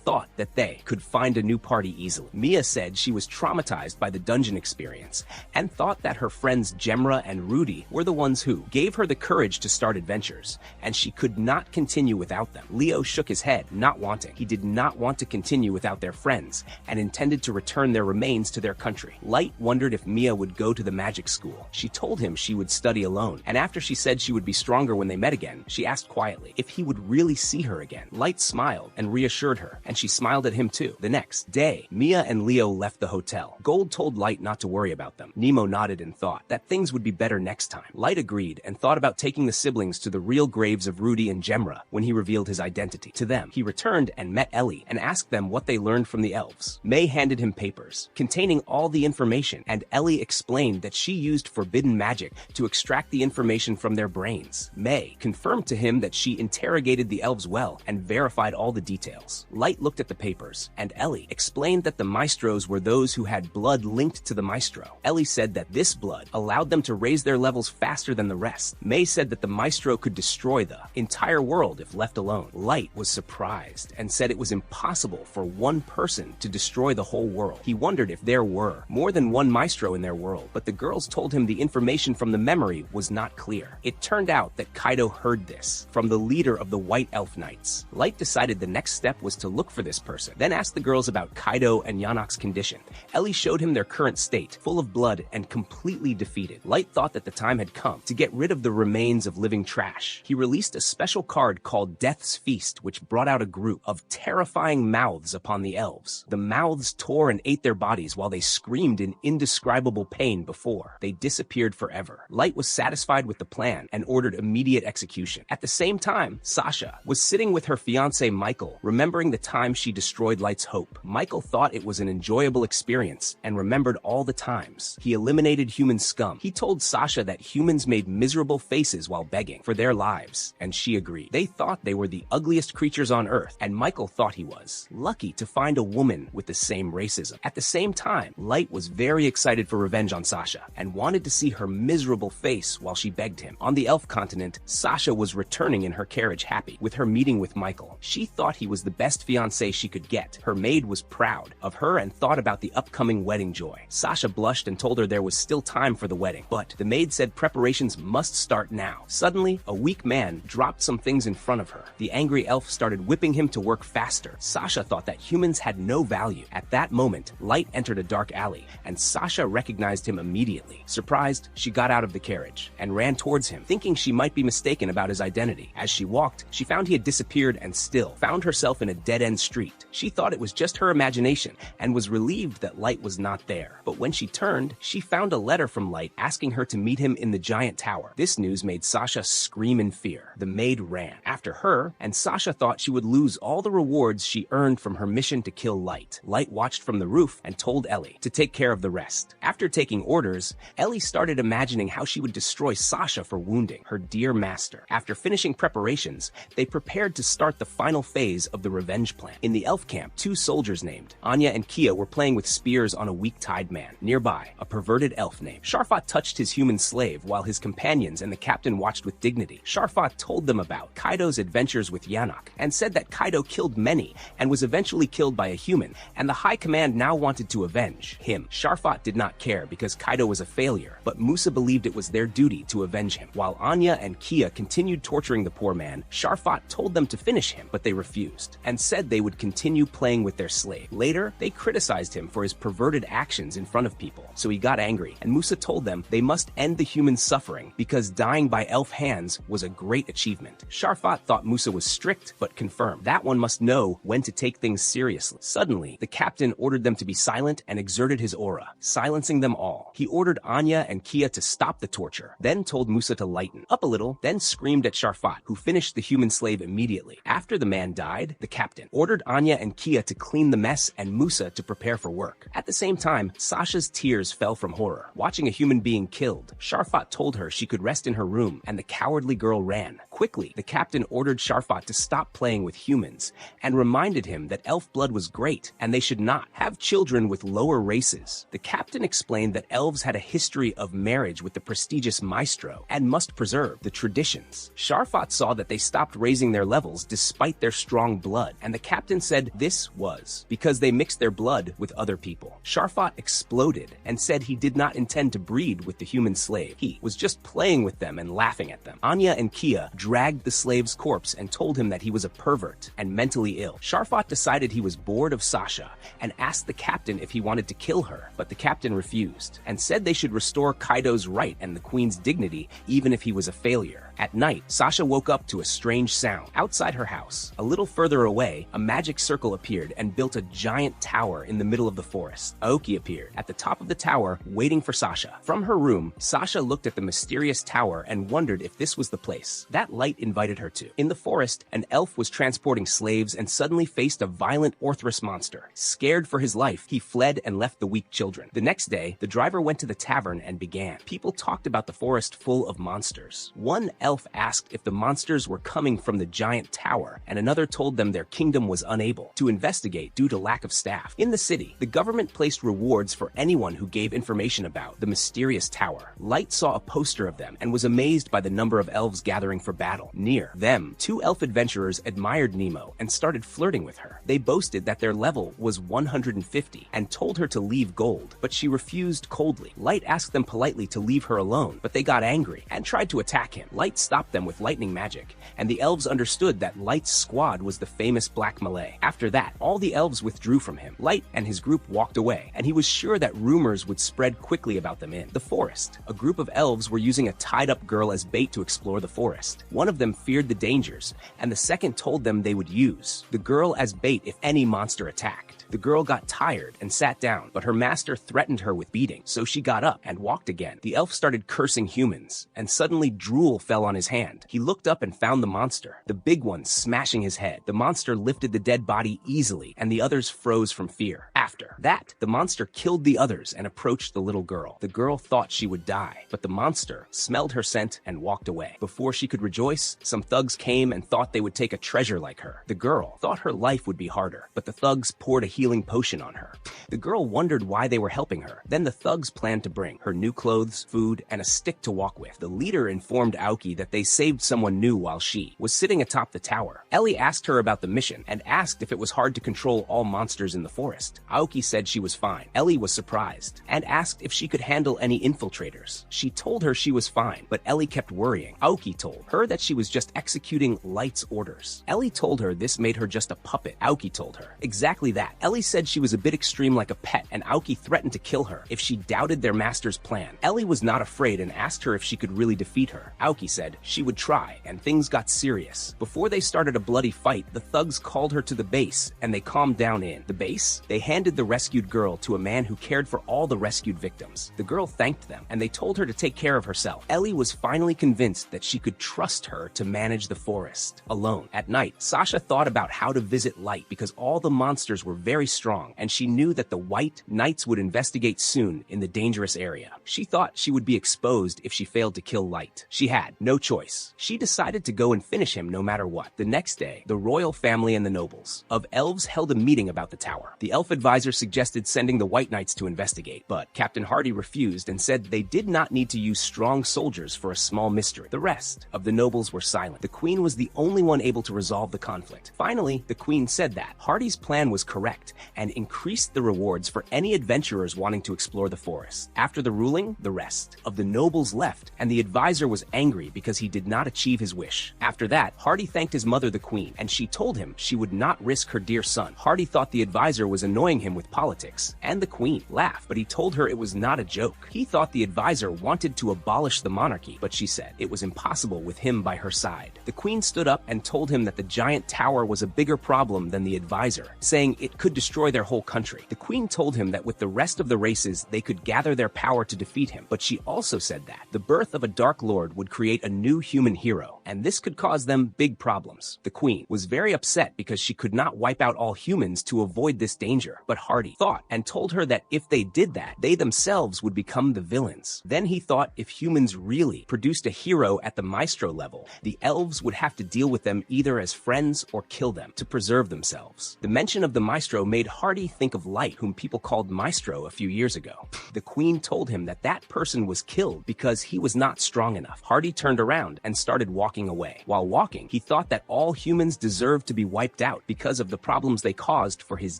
thought that they could find a new party easily. Mia said she was traumatized by the dungeon experience and thought that her friends Gemra and Rudy were the ones who gave her the courage to start adventures, and she could not continue without them. Leo shook his head, not wanting. He did not want to continue without their friends and intended to return their remains to their country. Light wondered if Mia would go to the magic school. She told him she would study alone, and after she said she would be stronger when they met again, she asked quietly if he would really see her again. Light smiled and reassured her, and she smiled at him too. The next day, Mia and Leo left the hotel. Gold told Light not to worry about them. Nemo nodded and thought that things would be better next time. Light agreed and thought about taking the siblings to the real graves of Rudy and Gemra when he revealed his identity to them. He returned and met Ellie and asked them what they learned from the elves. May handed him papers containing all the information, and Ellie explained that she used forbidden magic to extract the information from their brains. May confirmed to him that she interrogated the elves well and verified all the details. Light looked at the papers, and Ellie explained that the maestros were those who had blood linked to the maestro. Ellie said that this blood allowed them to raise their levels faster than the rest. May said that the maestro could destroy the entire world if left alone. Light was surprised and said it was impossible for one person to destroy the whole world. He wondered if there were more than one maestro in their world, but the girls told him the information from the memory was not clear. It turned out that Kaido heard this from the leader of the White Elf Knights. Light decided the next step was to look for this person, then asked the girls about Kaido and Yanok's condition. Ellie showed him their current state, full of blood and completely defeated. Light thought that the time had come to get rid of the remains of living trash. He released a special card called Death's Feast, which brought out a group of terrifying mouths upon the elves. The mouths tore and ate their bodies while they screamed in indescribable pain before they disappeared forever. Light was satisfied with the plan and ordered immediate execution. At the same time, Sasha was sitting with her fiancé Michael, remembering the time she destroyed Light's hope. Michael thought it was an enjoyable experience and remembered all the times he eliminated human scum. He told Sasha that humans made miserable faces while begging for their lives, and she agreed. They thought they were the ugliest creatures on Earth, and Michael thought he was lucky to find a woman with the same racism. At the same time, Light was very excited for revenge on Sasha and wanted to see her miserable face while she begged him. On the elf continent, Sasha was returning in her carriage happy with her meeting with Michael. She thought he was the best fiancé she could get. Her maid was proud of her and thought about the upcoming wedding joy. Sasha blushed and told her there was still time for the wedding, but the maid said preparations must start now. Suddenly, a weak man dropped some things in front of her. The angry elf started whipping him to work faster. Sasha thought that humans had no value. At that moment, Light entered a dark alley, and Sasha recognized him immediately. Surprised, she got out of the carriage and ran towards him, thinking she might be mistaken about his identity. As she walked, she found he had disappeared and still found herself in a dead-end street. She thought it was just her imagination and was relieved that Light was not there. But when she turned, she found a letter from Light asking her to meet him in the giant tower. This news made Sasha scream in fear. The maid ran after her, and Sasha thought she would lose all the rewards she earned from her mission to kill Light. Light watched from the roof and told Ellie to take care of the rest. After taking taking orders, Ellie started imagining how she would destroy Sasha for wounding her dear master. After finishing preparations, they prepared to start the final phase of the revenge plan. In the elf camp, two soldiers named Anya and Kia were playing with spears on a weak-tied man. Nearby, a perverted elf named Sharfat touched his human slave while his companions and the captain watched with dignity. Sharfat told them about Kaido's adventures with Yanok and said that Kaido killed many and was eventually killed by a human, and the High Command now wanted to avenge him. Sharfat did not care because Kaido was a failure, but Musa believed it was their duty to avenge him. While Anya and Kia continued torturing the poor man, Sharfat told them to finish him, but they refused and said they would continue playing with their slave. Later, they criticized him for his perverted actions in front of people, so he got angry, and Musa told them they must end the human suffering because dying by elf hands was a great achievement. Sharfat thought Musa was strict, but confirmed that one must know when to take things seriously. Suddenly, the captain ordered them to be silent and exerted his aura, silencing them all. He ordered Anya and Kia to stop the torture, then told Musa to lighten up a little, then screamed at Sharfat, who finished the human slave immediately. After the man died, the captain ordered Anya and Kia to clean the mess and Musa to prepare for work. At the same time, Sasha's tears fell from horror. Watching a human being killed, Sharfat told her she could rest in her room, and the cowardly girl ran. Quickly, the captain ordered Sharfat to stop playing with humans and reminded him that elf blood was great and they should not have children with lower races. The captain explained that elves had a history of marriage with the prestigious maestro and must preserve the traditions. Sharfat saw that they stopped raising their levels despite their strong blood, and the captain said this was because they mixed their blood with other people. Sharfat exploded and said he did not intend to breed with the human slave. He was just playing with them and laughing at them. Anya and Kia dragged the slave's corpse and told him that he was a pervert and mentally ill. Sharfat decided he was bored of Sasha and asked the captain if he wanted to kill her, but the captain refused and said they should restore Kaido's right and the queen's dignity even if he was a failure. At night, Sasha woke up to a strange sound outside her house. A little further away, a magic circle appeared and built a giant tower in the middle of the forest. Aoki appeared at the top of the tower, waiting for Sasha. From her room, Sasha looked at the mysterious tower and wondered if this was the place that light invited her to. In the forest, an elf was transporting slaves and suddenly faced a violent Orthrus monster. Scared for his life, he fled and left the weak children. The next day, the driver went to the tavern and began. People talked about the forest full of monsters. One elf asked if the monsters were coming from the giant tower, and another told them their kingdom was unable to investigate due to lack of staff. In the city, the government placed rewards for anyone who gave information about the mysterious tower. Light saw a poster of them and was amazed by the number of elves gathering for battle. Near them, two elf adventurers admired Nemo and started flirting with her. They boasted that their level was 150 and told her to leave gold, but she refused coldly. Light asked them politely to leave her alone, but they got angry and tried to attack him. Light stopped them with lightning magic, and the elves understood that Light's squad was the famous Black Malay. After that, all the elves withdrew from him. Light and his group walked away, and he was sure that rumors would spread quickly about them in the forest. A group of elves were using a tied-up girl as bait to explore the forest. One of them feared the dangers, and the second told them they would use the girl as bait if any monster attacked. The girl got tired and sat down, but her master threatened her with beating, so she got up and walked again. The elf started cursing humans, and suddenly drool fell on his hand. He looked up and found the monster, the big one smashing his head. The monster lifted the dead body easily, and the others froze from fear. After that, the monster killed the others and approached the little girl. The girl thought she would die, but the monster smelled her scent and walked away. Before she could rejoice, some thugs came and thought they would take a treasure like her. The girl thought her life would be harder, but the thugs poured a healing potion on her. The girl wondered why they were helping her. Then the thugs planned to bring her new clothes, food, and a stick to walk with. The leader informed Aoki that they saved someone new while she was sitting atop the tower. Ellie asked her about the mission and asked if it was hard to control all monsters in the forest. Aoki said she was fine. Ellie was surprised and asked if she could handle any infiltrators. She told her she was fine, but Ellie kept worrying. Aoki told her that she was just executing Light's orders. Ellie told her this made her just a puppet. Aoki told her exactly that. Ellie said she was a bit extreme like a pet, and Aoki threatened to kill her if she doubted their master's plan. Ellie was not afraid and asked her if she could really defeat her. Aoki said she would try, and things got serious. Before they started a bloody fight, the thugs called her to the base, and they calmed down in the base. They handed the rescued girl to a man who cared for all the rescued victims. The girl thanked them, and they told her to take care of herself. Ellie was finally convinced that she could trust her to manage the forest alone. At night, Sasha thought about how to visit Light because all the monsters were very very strong, and she knew that the White Knights would investigate soon in the dangerous area. She thought she would be exposed if she failed to kill Light. She had no choice. She decided to go and finish him no matter what. The next day, the royal family and the nobles of elves held a meeting about the tower. The elf advisor suggested sending the White Knights to investigate, but Captain Hardy refused and said they did not need to use strong soldiers for a small mystery. The rest of the nobles were silent. The queen was the only one able to resolve the conflict. Finally, the queen said that Hardy's plan was correct and increased the rewards for any adventurers wanting to explore the forest. After the ruling, the rest of the nobles left, and the advisor was angry because he did not achieve his wish. After that, Hardy thanked his mother, the queen, and she told him she would not risk her dear son. Hardy thought the advisor was annoying him with politics, and the queen laughed, but he told her it was not a joke. He thought the advisor wanted to abolish the monarchy, but she said it was impossible with him by her side. The queen stood up and told him that the giant tower was a bigger problem than the advisor, saying it could destroy their whole country. The queen told him that with the rest of the races, they could gather their power to defeat him, but she also said that the birth of a Dark Lord would create a new human hero, and this could cause them big problems. The queen was very upset because she could not wipe out all humans to avoid this danger, but Hardy thought and told her that if they did that, they themselves would become the villains. Then he thought if humans really produced a hero at the maestro level, the elves would have to deal with them either as friends or kill them to preserve themselves. The mention of the maestro made Hardy think of Light, whom people called Maestro a few years ago. The queen told him that that person was killed because he was not strong enough. Hardy turned around and started walking away. While walking, he thought that all humans deserved to be wiped out because of the problems they caused for his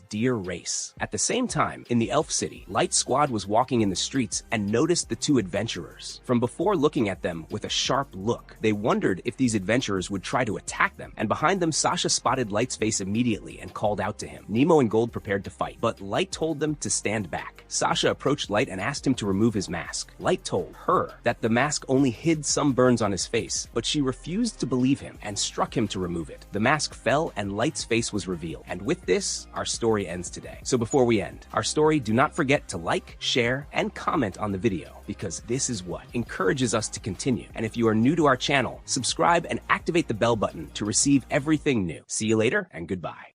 dear race. At the same time, in the elf city, Light's squad was walking in the streets and noticed the two adventurers. From before looking at them with a sharp look, they wondered if these adventurers would try to attack them, and behind them Sasha spotted Light's face immediately and called out to him. Nemo and Gold prepared to fight, but Light told them to stand back. Sasha approached Light and asked him to remove his mask. Light told her that the mask only hid some burns on his face, but she refused to believe him and struck him to remove it. The mask fell and Light's face was revealed. And with this, our story ends today. So before we end our story, do not forget to like, share, and comment on the video, because this is what encourages us to continue. And if you are new to our channel, subscribe and activate the bell button to receive everything new. See you later, and goodbye.